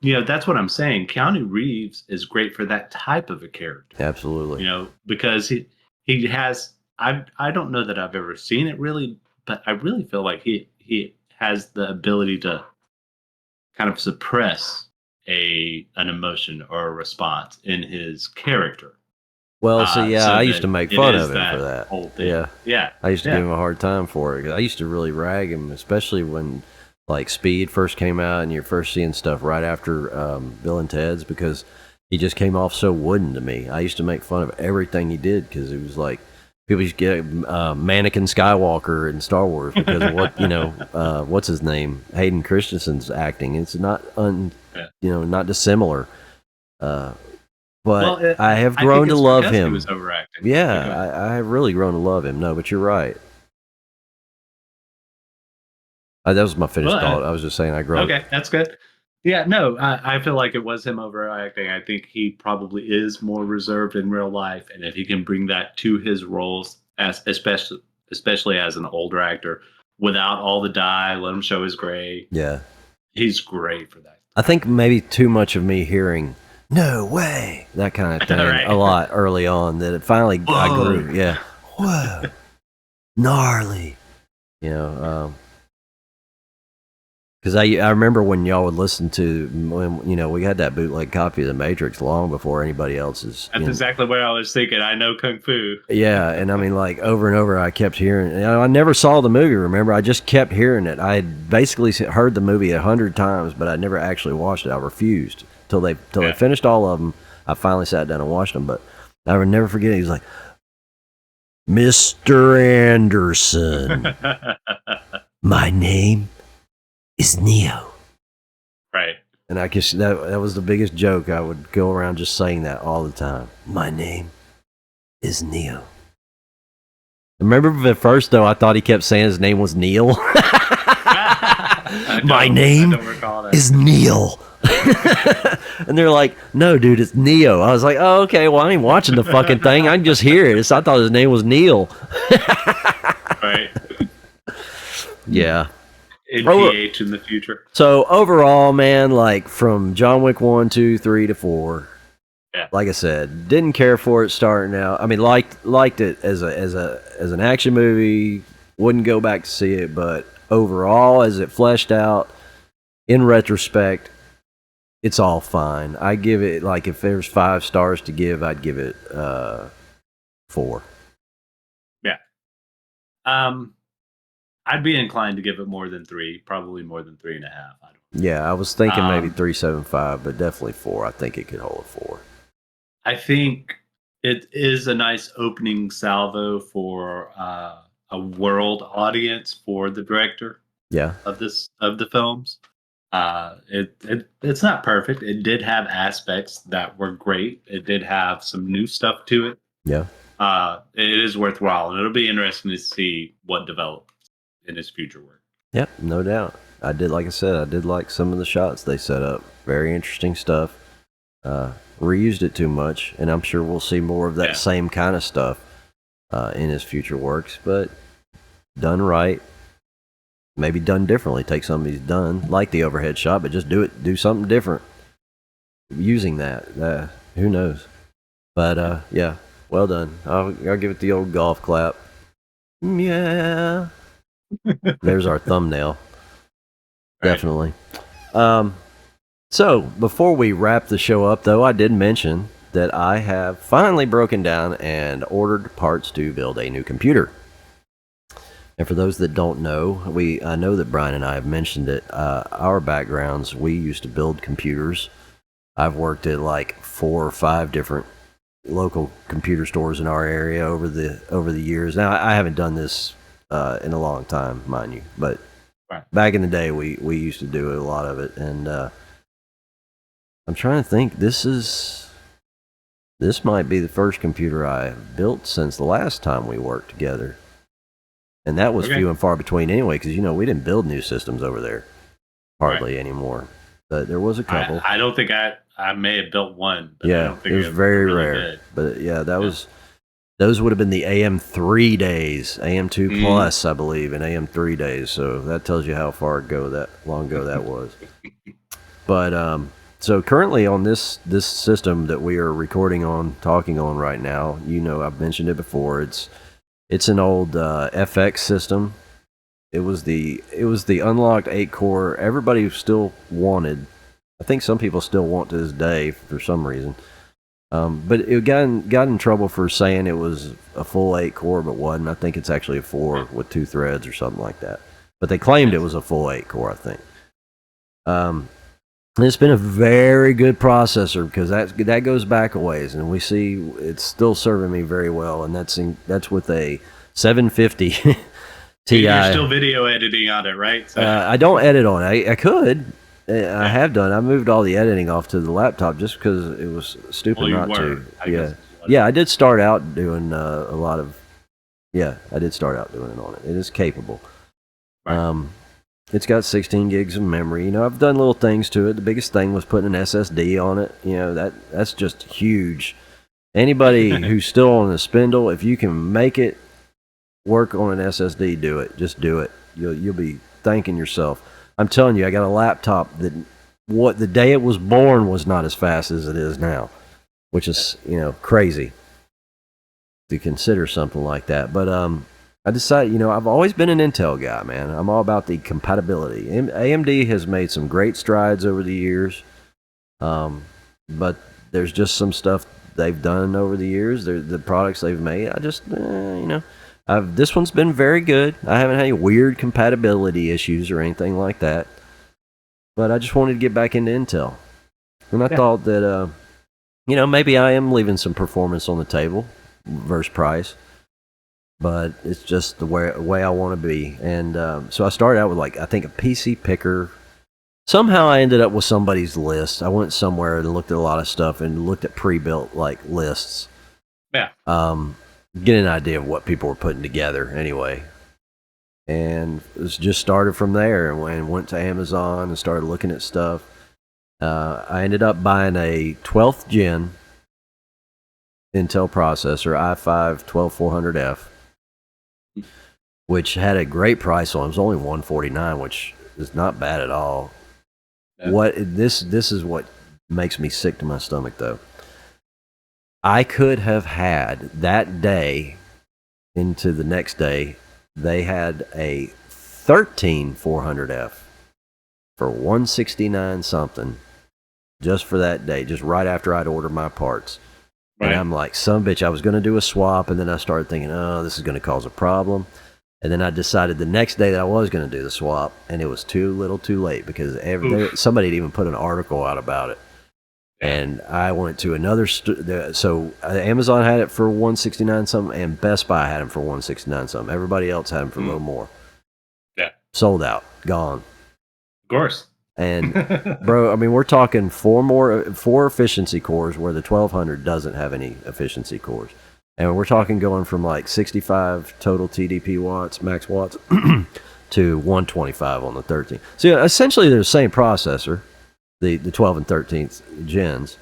that's what I'm saying. Keanu Reeves is great for that type of a character. Absolutely. Because he has. I don't know that I've ever seen it really, but I really feel like he has the ability to kind of suppress an emotion or a response in his character. Well, I used to make fun of him for that. Whole thing. Yeah. I used to give him a hard time for it. I used to really rag him, especially when like Speed first came out and you're first seeing stuff right after Bill and Ted's, because he just came off so wooden to me. I used to make fun of everything he did because it was like people used to get Mannequin Skywalker in Star Wars because of what what's his name, Hayden Christensen's acting. It's not not dissimilar. But I have grown to love him. He was overacting. Yeah, I have really grown to love him. No, but you're right. That was my finished thought. I was just saying I grew. Okay, that's good. Yeah, no, I feel like it was him overacting. I think he probably is more reserved in real life, and if he can bring that to his roles, especially as an older actor, without all the dye, let him show his gray. Yeah, he's great for that. I think maybe too much of me hearing "no way" that kind of thing a lot early on, that it finally I grew. Yeah, whoa, gnarly. Because I remember when y'all would listen to, when we had that bootleg copy of The Matrix long before anybody else's. That's exactly what I was thinking. I know Kung Fu. Yeah, and I mean, like, over and over I kept hearing it. I never saw the movie, remember? I just kept hearing it. I had basically heard the movie 100 times, but I never actually watched it. I refused. Till they finished all of them. I finally sat down and watched them, but I would never forget it. He was like, Mr. Anderson, my name is Neo. Right. And I guess that was the biggest joke. I would go around just saying that all the time. My name is Neo. Remember at first, though, I thought he kept saying his name was Neil. My name is Neil. And they're like, no, dude, it's Neo. I was like, oh, okay, well, I ain't watching the fucking thing. I can just hear it. I thought his name was Neil. Right. Yeah. NPH in the future. So overall, man, like from John Wick 1, 2, 3 to 4, like I said, didn't care for it starting out. I mean, liked it as an action movie. Wouldn't go back to see it, but overall, as it fleshed out, in retrospect, it's all fine. I give it, like, if there's 5 stars to give, I'd give it 4. Yeah. I'd be inclined to give it more than 3, probably more than 3.5. Yeah, I was thinking maybe 3.75, but definitely 4. I think it could hold a 4. I think it is a nice opening salvo for a world audience for the director. Yeah. Of the films. It's not perfect. It did have aspects that were great. It did have some new stuff to it. Yeah. It is worthwhile, and it'll be interesting to see what develops in his future work. Yep, no doubt. I did like some of the shots they set up. Very interesting stuff. Reused it too much, and I'm sure we'll see more of that same kind of stuff in his future works, but done right. Maybe done differently. Take something he's done, like the overhead shot, but just do something different using that. Who knows? But yeah, well done. I'll give it the old golf clap. Yeah. There's our thumbnail. Right. Definitely. So before we wrap the show up, though, I did mention that I have finally broken down and ordered parts to build a new computer. And for those that don't know, I know that Brian and I have mentioned it. Our backgrounds, we used to build computers. I've worked at like 4 or 5 different local computer stores in our area over the years. Now, I haven't done this in a long time, mind you, but back in the day, we used to do a lot of it. And I'm trying to think. This might be the first computer I built since the last time we worked together. And that was few and far between anyway, because, we didn't build new systems over there hardly anymore. But there was a couple. I don't think I may have built one. But yeah, I don't think it was very really rare. did. But yeah, those would have been the AM3 days, AM2 Plus, I believe, and AM3 days. So that tells you how long ago that was. But so currently on this system that we are talking on right now, I've mentioned it before. It's an old FX system. It was the unlocked 8-core. Everybody still wanted. I think some people still want to this day for some reason. But it got in trouble for saying it was a full 8-core, but wasn't. I think it's actually a 4 with 2 threads or something like that. But they claimed it was a full 8-core, I think. It's been a very good processor because that goes back a ways, and we see it's still serving me very well, and that's with a 750 Ti. You're still video editing on it, right? So. I don't edit on it. I could. I have done. I moved all the editing off to the laptop just because it was stupid not to. Yeah, I did start out doing a lot of. Yeah, I did start out doing it on it. It is capable. Right. It's got 16 gigs of memory. I've done little things to it. The biggest thing was putting an SSD on it. That's just huge. Anybody who's still on a spindle, if you can make it work on an SSD, do it. Just do it. You'll be thanking yourself. I'm telling you, I got a laptop that the day it was born was not as fast as it is now, which is crazy to consider something like that. But I decided, I've always been an Intel guy, man. I'm all about the compatibility. AMD has made some great strides over the years, but there's just some stuff they've done over the years. The products they've made, I just, this one's been very good. I haven't had any weird compatibility issues or anything like that. But I just wanted to get back into Intel. And I thought that, maybe I am leaving some performance on the table versus price. But it's just the way I want to be. And so I started out with, I think a PC picker. Somehow I ended up with somebody's list. I went somewhere and looked at a lot of stuff and looked at pre-built, lists. Yeah. Get an idea of what people were putting together anyway. and it just started from there, and went to Amazon and started looking at stuff. I ended up buying a 12th gen Intel processor, i5 12400F, which had a great price on it. It was only $149, which is not bad at all. Yeah. This is what makes me sick to my stomach, though. I could have had that day into the next day, they had a 13400F for $169 something just for that day, just right after I'd ordered my parts. Right. And I'm like, son of a bitch, I was going to do a swap, and then I started thinking, oh, this is going to cause a problem. And then I decided the next day that I was going to do the swap, and it was too late because somebody had even put an article out about it. And I went to another so Amazon had it for $169 something, and Best Buy had them for $169 something. Everybody else had them for a little more. Yeah. Sold out. Gone. Of course. And, bro, I mean, we're talking four efficiency cores where the 1200 doesn't have any efficiency cores. And we're talking going from like 65 total TDP watts, max watts, to 125 on the 13. So essentially they're the same processor, the 12 and 13th gens.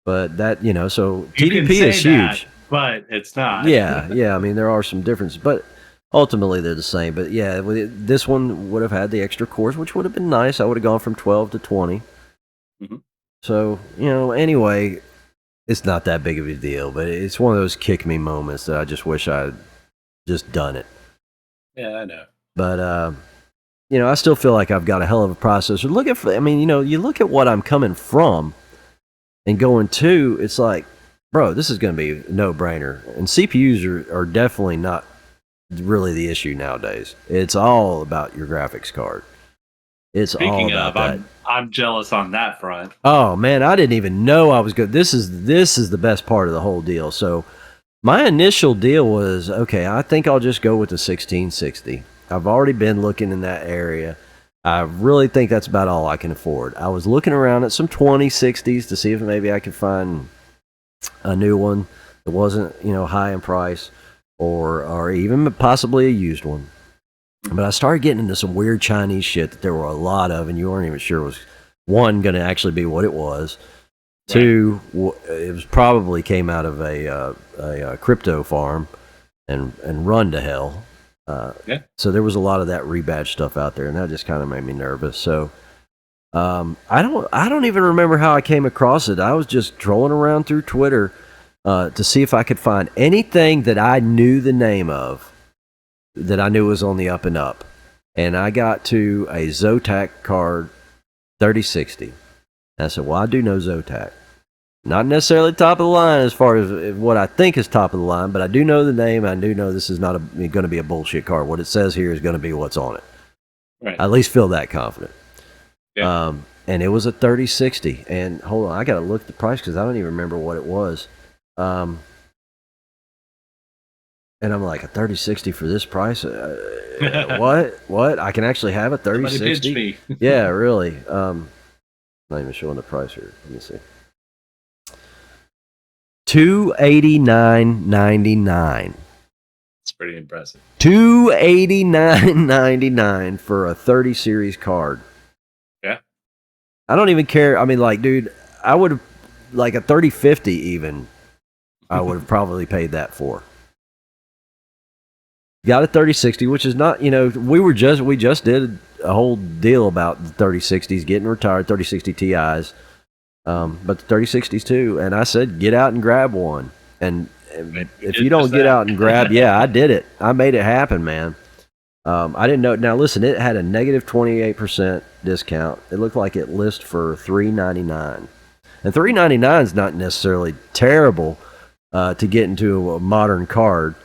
But that, so TDP is huge. But it's not. Yeah. I mean, there are some differences. But ultimately, they're the same. But yeah, this one would have had the extra cores, which would have been nice. I would have gone from 12 to 20. Mm-hmm. So, anyway, it's not that big of a deal. But it's one of those kick me moments that I just wish I'd just done it. Yeah, I know. But, I still feel like I've got a hell of a processor. You look at what I'm coming from and going to, it's like, bro, this is going to be a no-brainer. And CPUs are definitely not really the issue nowadays. It's all about your graphics card. Speaking all about that. I'm jealous on that front. Oh man, I didn't even know I was good. This is the best part of the whole deal. So my initial deal was, okay, I think I'll just go with the 1660. I've already been looking in that area. I really think that's about all I can afford. I was looking around at some 2060s to see if maybe I could find a new one that wasn't, high in price. Or even possibly a used one. But I started getting into some weird Chinese shit that there were a lot of, and you weren't even sure was, one, going to actually be what it was. Right. Two, it was probably came out of a crypto farm and run to hell. Yeah. So there was a lot of that rebadged stuff out there, and that just kind of made me nervous. So I don't even remember how I came across it. I was just trolling around through Twitter to see if I could find anything that I knew the name of, that I knew was on the up and up. And I got to a Zotac card 3060. And I said, well, I do know Zotac. Not necessarily top of the line as far as what I think is top of the line, but I do know the name. I do know this is not going to be a bullshit card. What it says here is going to be what's on it. Right. I at least feel that confident. Yeah. And it was a 3060. And hold on, I got to look at the price because I don't even remember what it was. And I'm like, a 3060 for this price? What? I can actually have a 3060? Yeah, really. Not even showing the price here. Let me see. $289.99. It's pretty impressive. $289.99 for a 30 series card. Yeah. I don't even care. I mean, like, dude, I would have, like a 3050 even, I would have probably paid that for. Got a 3060, which is not, we just did a whole deal about the 3060s getting retired, 3060 Ti's. But the 3060s too, and I said, get out and grab one. And if you don't get out and grab, yeah, I did it. I made it happen, man. I didn't know. Now listen, it had a negative 28% discount. It looked like it listed for $399, and $399 is not necessarily terrible to get into a modern card.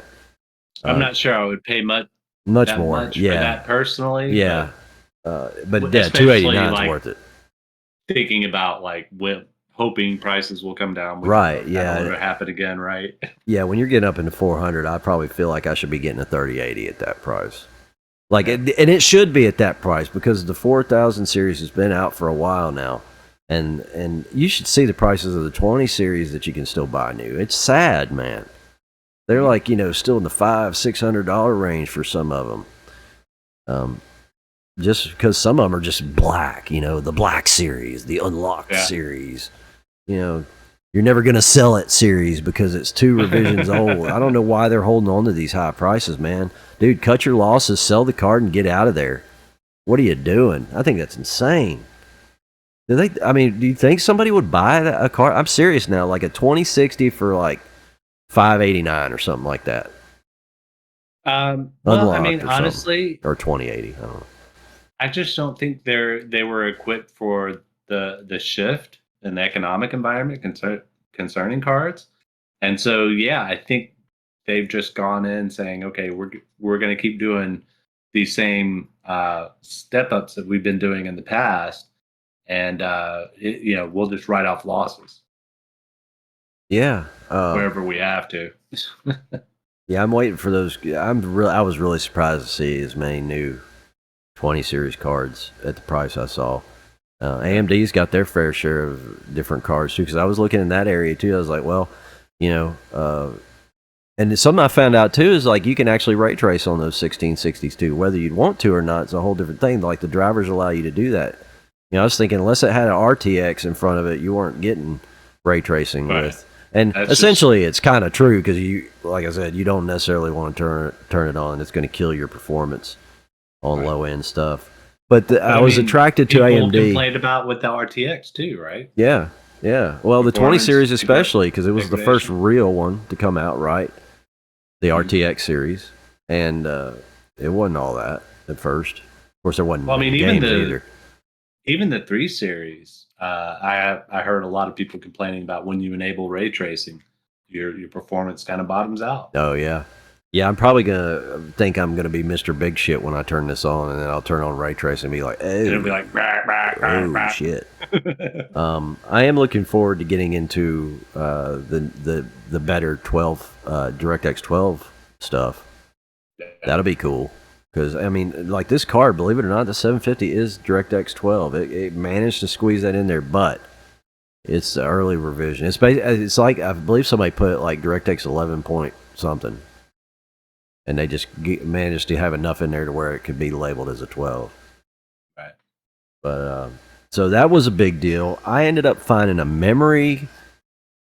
I'm not sure I would pay much more. For that personally. Yeah, but yeah, $289 is worth it. Thinking about hoping prices will come down. Right, yeah. That'll never happen again, right? Yeah, when you're getting up into 400, I probably feel like I should be getting a 3080 at that price. And it should be at that price because the 4000 series has been out for a while now. And you should see the prices of the 20 series that you can still buy new. It's sad, man. They're still in the $500-$600 range for some of them. Just because some of them are just black, you know, the black series, the unlocked series, you know, you're never going to sell it series because it's 2 revisions old. I don't know why they're holding on to these high prices, man. Dude, cut your losses, sell the card, and get out of there. What are you doing? I think that's insane. Do you think somebody would buy a card? I'm serious now, like a 2060 for like $589 or something like that. Well, I mean, honestly, or 2080. I don't know. I just don't think they were equipped for the shift in the economic environment concerning cards, and so yeah, I think they've just gone in saying, okay, we're going to keep doing these same step ups that we've been doing in the past, and we'll just write off losses. Yeah, wherever we have to. Yeah, I'm waiting for those. I was really surprised to see as many new 20 series cards at the price I saw. AMD's got their fair share of different cards too, because I was looking in that area too. I was like, well, and something I found out too is like you can actually ray trace on those 1660s too, whether you'd want to or not. It's a whole different thing. Like the drivers allow you to do that. I was thinking unless it had an RTX in front of it, you weren't getting ray tracing with. And that's essentially, it's kind of true because like I said, you don't necessarily want to turn it on. It's going to kill your performance on low end stuff. But I was attracted to AMD. People complained about with the RTX too, right? Yeah. Well, the 20 series especially because it was the first real one to come out, right? The RTX series, and it wasn't all that at first. Of course, there wasn't. Well, I mean, even the 3 series. I heard a lot of people complaining about when you enable ray tracing, your performance kind of bottoms out. Oh yeah. I'm probably gonna be Mr. Big Shit when I turn this on, and then I'll turn on ray tracing and be like, "Oh, it'll be like, oh shit." I am looking forward to getting into the better 12 DirectX 12 stuff. That'll be cool. Because, I mean, like this card, believe it or not, the 750 is DirectX 12. It managed to squeeze that in there, but it's the early revision. It's like, I believe somebody put like DirectX 11 point something. And they just managed to have enough in there to where it could be labeled as a 12. Right. But, so that was a big deal. I ended up finding a memory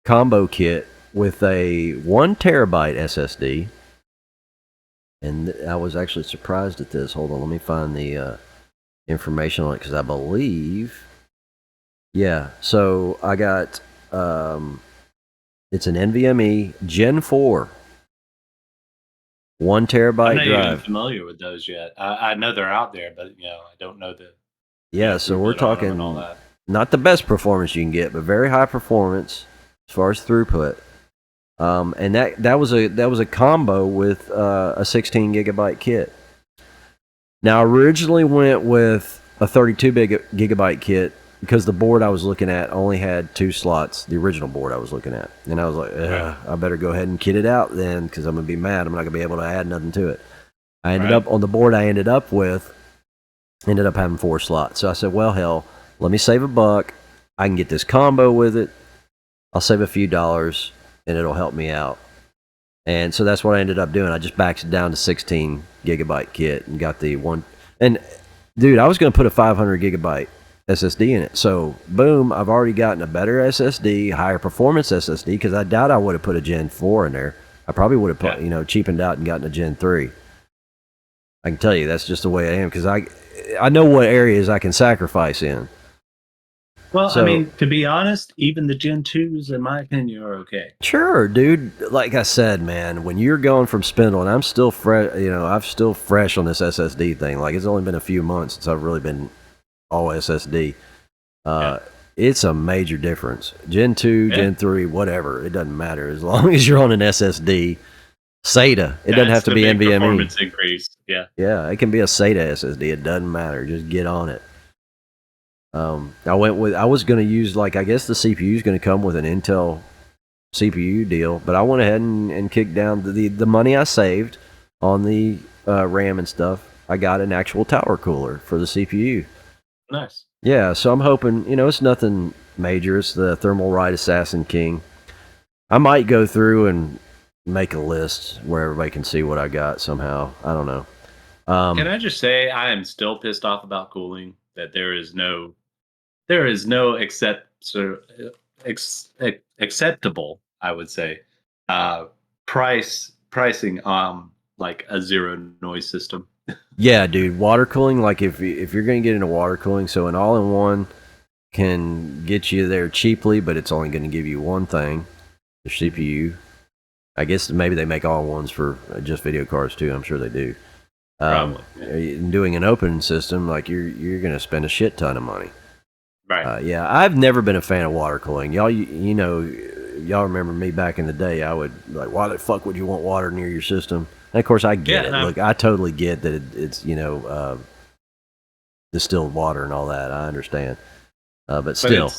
combo kit with a 1 terabyte SSD. And I was actually surprised at this. Hold on, let me find the information on it because I believe, so I got it's an NVMe Gen 4, 1 terabyte I'm not drive. even familiar with those yet. I know they're out there, but I don't know the. Yeah, so we're talking not the best performance you can get, but very high performance as far as throughput. And that was a combo with a 16 gigabyte kit. Now, I originally went with a 32 gigabyte kit because the board I was looking at only had 2 slots. The original board I was looking at, and I was like, I better go ahead and kit it out then because I'm gonna be mad. I'm not gonna be able to add nothing to it. I ended up on the board I ended up having 4 slots. So I said, well, hell, let me save $1. I can get this combo with it. I'll save a few dollars. And it'll help me out. And so that's what I ended up doing. I just backed it down to 16 gigabyte kit and got the one. And dude, I was going to put a 500 gigabyte SSD in it. So boom, I've already gotten a better SSD, higher performance SSD, because I doubt I would have put a Gen 4 in there. I probably would have put, cheapened out and gotten a Gen 3. I can tell you that's just the way I am because I know what areas I can sacrifice in. Well, so, I mean, to be honest, even the Gen 2s, in my opinion, are okay. Sure, dude. Like I said, man, when you're going from spindle, and I'm still fresh, I'm still fresh on this SSD thing. Like, it's only been a few months since I've really been all SSD. It's a major difference. Gen 2, Gen 3, whatever. It doesn't matter. As long as you're on an SSD, SATA. It doesn't have to be NVMe. Performance increase. Yeah. Yeah, it can be a SATA SSD. It doesn't matter. Just get on it. I was going to use, I guess the CPU is going to come with an Intel CPU deal, but I went ahead and kicked down the money I saved on the RAM and stuff. I got an actual tower cooler for the CPU. Nice. Yeah, so I'm hoping, it's nothing major. It's the Thermalright Assassin King. I might go through and make a list where everybody can see what I got somehow. I don't know. Can I just say I am still pissed off about cooling? That there is no acceptable, I would say, uh, pricing like a zero noise system. Yeah, dude, water cooling. Like if you're gonna get into water cooling, so an all-in-one can get you there cheaply, but it's only going to give you one thing, the CPU. I guess maybe they make all-in-ones for just video cards too. I'm sure they do. Probably. Yeah. Doing an open system, like you're going to spend a shit ton of money. Right. Yeah, I've never been a fan of water cooling. Y'all, you know, y'all remember me back in the day. I would like, why the fuck would you want water near your system? And of course, I get it. Look, I totally get that it's distilled water and all that. I understand. But still,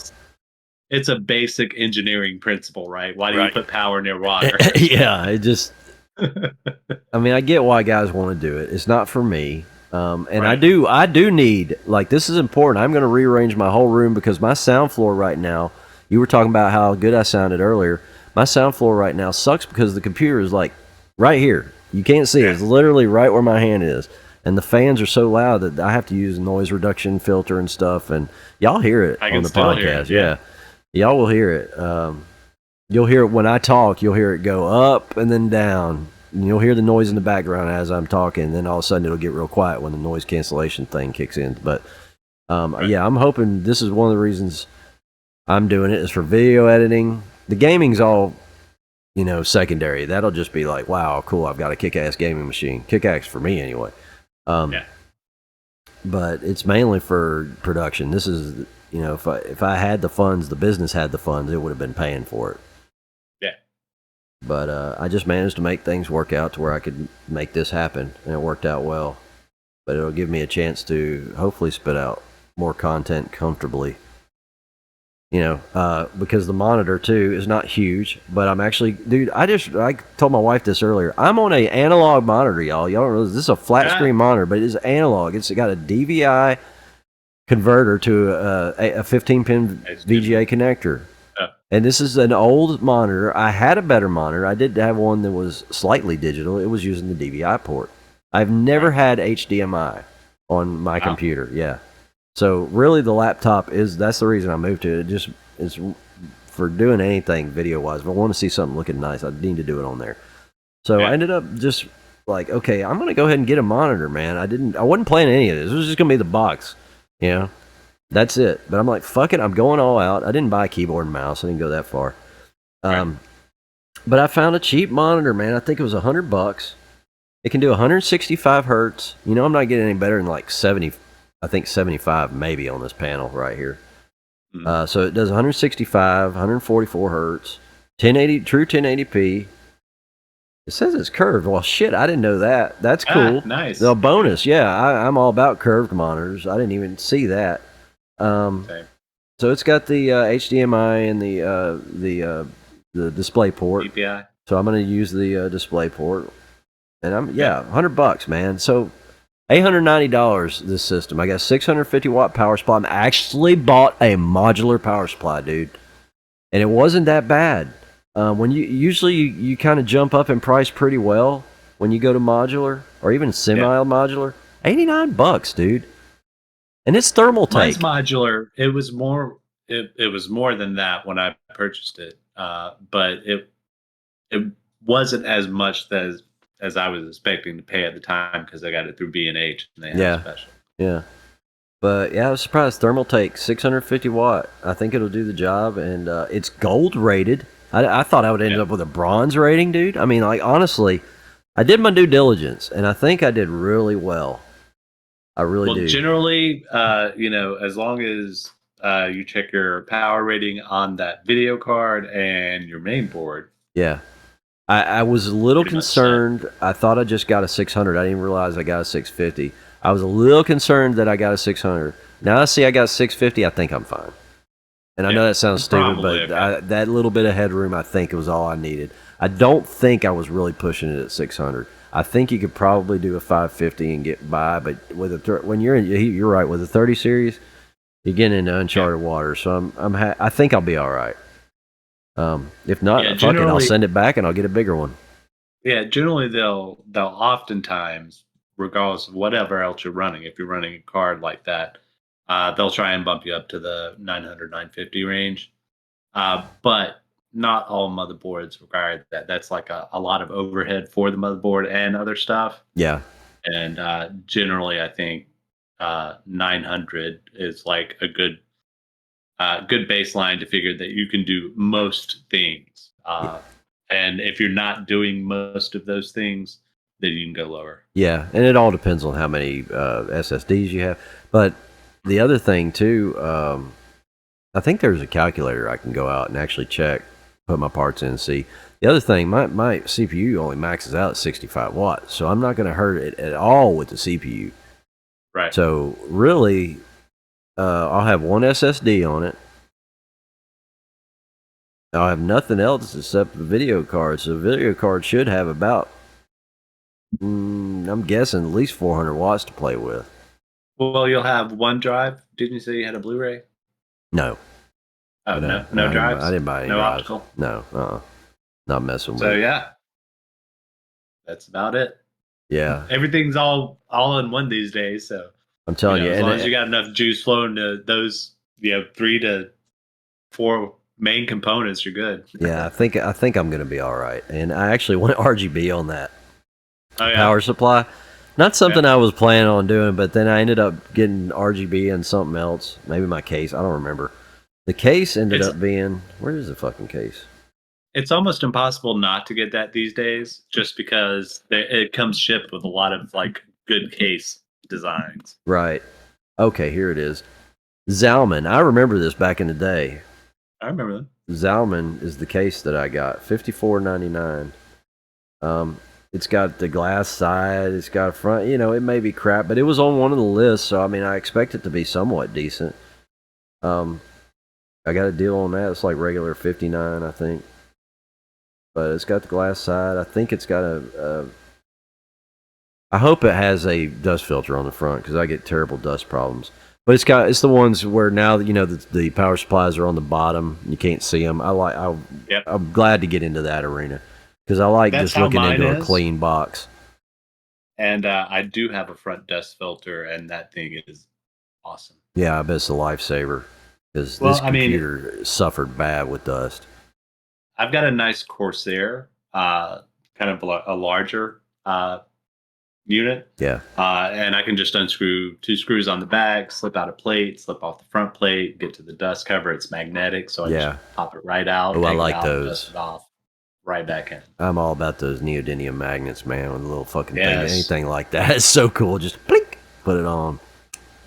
it's a basic engineering principle, right? Why do you put power near water? Yeah, it just. I mean, I get why guys want to do it. It's not for me, and I do need, like, this is important. I'm going to rearrange my whole room because my sound floor right now. You were talking about how good I sounded earlier. My sound floor right now sucks because the computer is like right here. You can't see it. It's literally right where my hand is. And the fans are so loud that I have to use a noise reduction filter and stuff. And y'all hear it on the podcast. Yeah. Y'all will hear it. You'll hear it when I talk. You'll hear it go up and then down. And you'll hear the noise in the background as I'm talking. And then all of a sudden it'll get real quiet when the noise cancellation thing kicks in. But yeah, I'm hoping this is one of the reasons I'm doing it is for video editing. The gaming's all, secondary. That'll just be like, wow, cool. I've got a kick-ass gaming machine. Kick-ass for me anyway. But it's mainly for production. This is, if I had the funds, the business had the funds, it would have been paying for it. Yeah. But I just managed to make things work out to where I could make this happen, and it worked out well. But it'll give me a chance to hopefully spit out more content comfortably. Because the monitor too is not huge, but I'm actually, dude, I told my wife this earlier. I'm on a analog monitor, y'all. Y'all don't realize this is a flat screen monitor, but it is analog. It's got a DVI converter to a 15-pin VGA connector. And this is an old monitor. I had a better monitor. I did have one that was slightly digital. It was using the DVI port. I've never had HDMI on my computer. Yeah. So really the laptop that's the reason I moved to it. It just is for doing anything video wise. If I want to see something looking nice, I need to do it on there. So I ended up just like, okay, I'm going to go ahead and get a monitor, man. I wasn't planning any of this. It was just going to be the box, that's it. But I'm like, fuck it. I'm going all out. I didn't buy a keyboard and mouse. I didn't go that far. But I found a cheap monitor, man. I think it was $100. It can do 165 hertz. I'm not getting any better than like 70. I think 75 maybe on this panel right here. So it does 165, 144 hertz, 1080, true 1080p. It says it's curved. Well, shit, I didn't know that. That's cool. Nice. The bonus, yeah. I'm all about curved monitors. I didn't even see that. So it's got the HDMI and the display port. DPI. So I'm going to use the display port. And $100, man. So $890 this system. I got 650 watt power supply. I actually bought a modular power supply, dude, and it wasn't that bad. When you kind of jump up in price pretty well when you go to modular or even semi-modular. $89, dude, and it's thermal take. Mine's modular. It was more. It was more than that when I purchased it, but it wasn't as much as I was expecting to pay at the time because I got it through B&H and they had a special. Yeah. But yeah, I was surprised. Thermal take, 650 watt. I think it'll do the job, and it's gold rated. I thought I would end up with a bronze rating, dude. I mean, like, honestly, I did my due diligence, and I think I did really well. I really do. Generally, as long as you check your power rating on that video card and your main board. Yeah. I was a little concerned. I thought I just got a 600. I didn't realize I got a 650. I was a little concerned that I got a 600. Now I see I got 650. I think I'm fine. And I know that sounds stupid, but that little bit of headroom, I think it was all I needed. I don't think I was really pushing it at 600. I think you could probably do a 550 and get by, but with when you're right, with the 30 series, you're getting into uncharted waters. So I think I'll be all right. If not, fuck it, I'll send it back and I'll get a bigger one. Yeah, generally they'll oftentimes regardless of whatever else you're running. If you're running a card like that, they'll try and bump you up to the 900, 950 range. But not all motherboards require that. That's like a lot of overhead for the motherboard and other stuff. Yeah. And generally, I think 900 is like a good baseline to figure that you can do most things. And if you're not doing most of those things, then you can go lower. Yeah, and it all depends on how many SSDs you have. But the other thing too, I think there's a calculator I can go out and actually check, put my parts in and see. The other thing, my CPU only maxes out at 65 watts, so I'm not going to hurt it at all with the CPU. Right. So really, I'll have one SSD on it. I'll have nothing else except the video card. So the video card should have about, I'm guessing, at least 400 watts to play with. Well, you'll have one drive. Didn't you say you had a Blu-ray? No. Oh, no drives? I didn't buy any no drives. Optical? No, not messing with it. So, yeah. That's about it. Yeah. Everything's all in one these days, so I'm telling you. As long as you got enough juice flowing to those, 3 to 4 main components, you're good. Yeah, I think I'm going to be all right. And I actually went RGB on that power supply. Not something I was planning on doing, but then I ended up getting RGB and something else. Maybe my case. I don't remember. The case ended up being... Where is the fucking case? It's almost impossible not to get that these days, just because it comes shipped with a lot of like good case designs. Right. Okay, here it is. Zalman. I remember this back in the day. I remember that. Zalman is the case that I got. $54.99. It's got the glass side. It's got a front. It may be crap, but it was on one of the lists, so I mean, I expect it to be somewhat decent. I got a deal on that. It's like regular $59, I think. But it's got the glass side. I think it's got I hope it has a dust filter on the front because I get terrible dust problems. But it's the ones where now the power supplies are on the bottom. You can't see them. I'm glad to get into that arena because I like just looking into a clean box. And I do have a front dust filter, and that thing is awesome. Yeah, I bet it's a lifesaver because this computer suffered bad with dust. I've got a nice Corsair, kind of a larger unit. Yeah. And I can just unscrew 2 screws on the back, slip out a plate, slip off the front plate, get to the dust cover. It's magnetic, so I just pop it right out. Oh, I like those. Dust it off, right back in. I'm all about those neodymium magnets, man, with a little fucking thing. Anything like that is so cool. Just blink, put it on.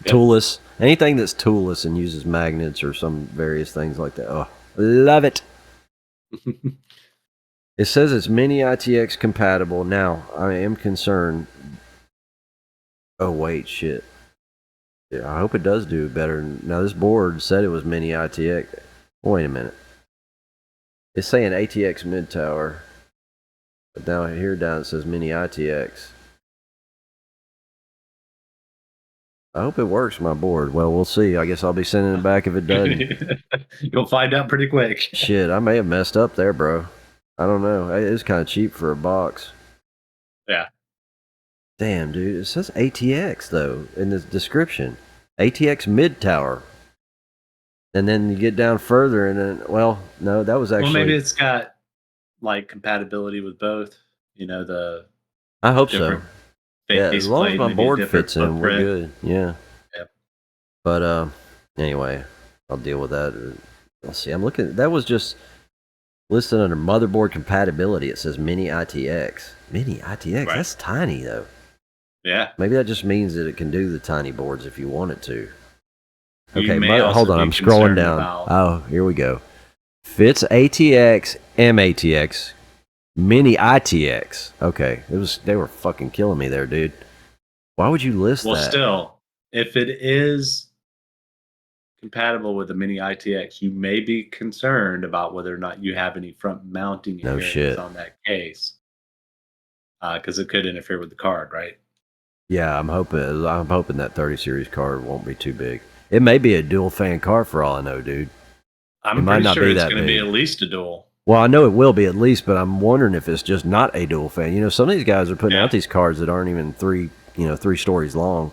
Yep. Toolless. Anything that's toolless and uses magnets or some various things like that. Oh, love it. It says it's mini ITX compatible. Now, I am concerned. Oh, wait, shit. Yeah, I hope it does do better. Now, this board said it was mini ITX. Wait a minute. It's saying ATX mid tower. But now here down it says mini ITX. I hope it works, my board. Well, we'll see. I guess I'll be sending it back if it doesn't. You'll find out pretty quick. Shit, I may have messed up there, bro. I don't know. It's kind of cheap for a box. Yeah. Damn, dude. It says ATX, though, in the description. ATX mid tower. And then you get down further, and then, well, no, that was actually... Well, maybe it's got, like, compatibility with both. I hope so. Yeah, as long as my board fits in, we're good. Yeah. Yep. But anyway, I'll deal with that. Let's see. I'm looking. That was just listed under motherboard compatibility. It says mini ITX. Mini ITX. Right. That's tiny though. Yeah. Maybe that just means that it can do the tiny boards if you want it to. Okay, hold on. I'm scrolling down. Oh, here we go. Fits ATX, MATX. Mini ITX. Okay, they were fucking killing me there, dude. Why would you list that? Well, still, if it is compatible with the mini ITX, you may be concerned about whether or not you have any front mounting areas on that case, because it could interfere with the card, right? Yeah, I'm hoping that 30 series card won't be too big. It may be a dual fan card for all I know, dude. I'm pretty sure it's going to be at least a dual. Well, I know it will be at least, but I'm wondering if it's just not a dual fan. Some of these guys are putting out these cards that aren't even 3 3 stories long.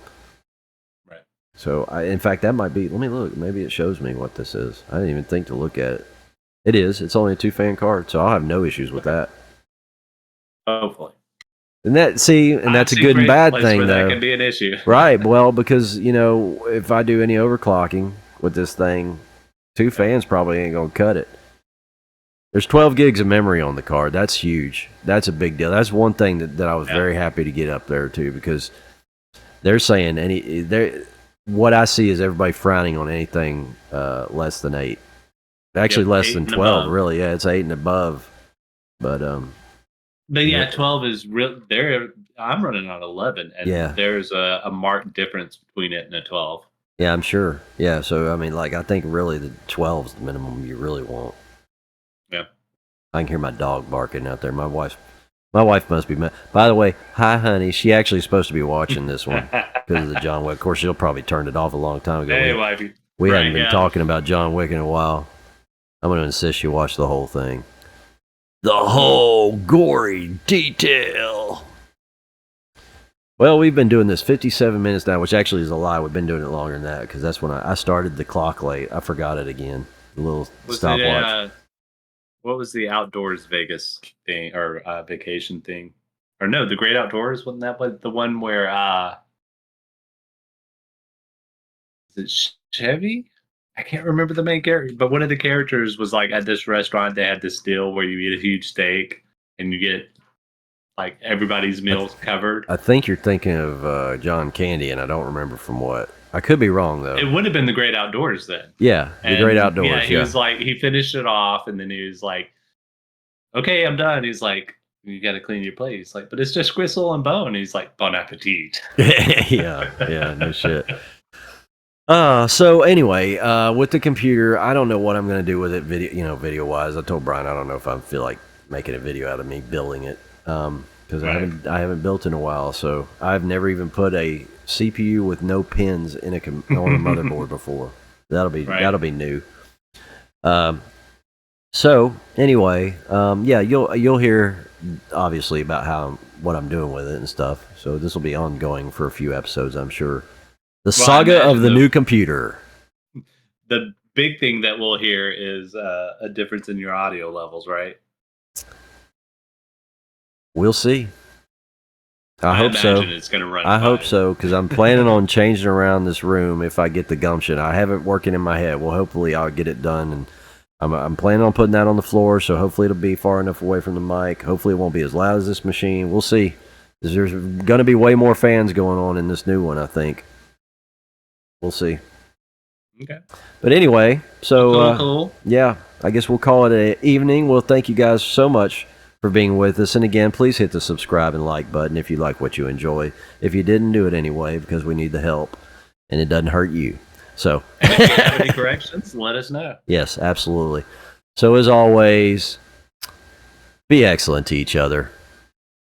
Right. So, in fact, that might be. Let me look. Maybe it shows me what this is. I didn't even think to look at it. It is. It's only a 2-fan card, so I'll have no issues with that. Hopefully. And that's a good and bad thing, though. That can be an issue. Right. Well, because, if I do any overclocking with this thing, 2 fans probably ain't going to cut it. There's 12 gigs of memory on the card. That's huge. That's a big deal. That's one thing that I was very happy to get up there, too, because they're saying what I see is everybody frowning on anything less than 8. Actually, less than 12, really. Yeah, it's 8 and above. But yeah, 12 is real. I'm running on 11, and there's a marked difference between it and a 12. Yeah, I'm sure. Yeah, so I think really the 12 is the minimum you really want. Yeah, I can hear my dog barking out there. My wife must be mad. By the way, hi, honey. She actually is supposed to be watching this one because of the John Wick. Of course, she'll probably turned it off a long time ago. Hey, wifey. We hadn't been talking about John Wick in a while. I'm going to insist you watch the whole thing. The whole gory detail. Well, we've been doing this 57 minutes now, which actually is a lie. We've been doing it longer than that because that's when I started the clock late. I forgot it again. The little stopwatch. What was the outdoors Vegas thing or vacation thing? Or no, the Great Outdoors? Wasn't that the one where is it Chevy? I can't remember the main character, but one of the characters was like at this restaurant. They had this deal where you eat a huge steak and you get like everybody's meals covered. I think you're thinking of John Candy, and I don't remember from what. I could be wrong though. It would have been the Great Outdoors then. Yeah, the Great Outdoors. Yeah, he was like, he finished it off, and then he was like, "Okay, I'm done." He's like, "You got to clean your plate." He's like, "But it's just gristle and bone." He's like, "Bon appetit." yeah, no shit. So anyway, with the computer, I don't know what I'm gonna do with it video wise. I told Brian I don't know if I feel like making a video out of me building it, because I haven't built in a while. So I've never even put a CPU with no pins on a motherboard before. That'll be new. So anyway, you'll hear obviously about what I'm doing with it and stuff. So this will be ongoing for a few episodes, I'm sure. The saga of the new computer. The big thing that we'll hear is a difference in your audio levels, right? We'll see. I hope so. It's gonna run. I hope so, because I'm planning on changing around this room if I get the gumption. I have it working in my head. Well, hopefully I'll get it done, and I'm planning on putting that on the floor, so hopefully it'll be far enough away from the mic. Hopefully it won't be as loud as this machine. We'll see. There's going to be way more fans going on in this new one, I think. We'll see. Okay. But anyway, so cool. Yeah, I guess we'll call it an evening. Well, thank you guys so much for being with us. And again, please hit the subscribe and like button if you like what you enjoy. If you didn't, do it anyway, because we need the help and it doesn't hurt you. So, and if you have any corrections, let us know. Yes, absolutely. So as always, be excellent to each other,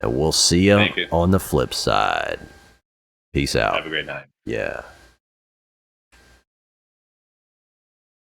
and we'll see you on the flip side. Peace out. Have a great night. Yeah.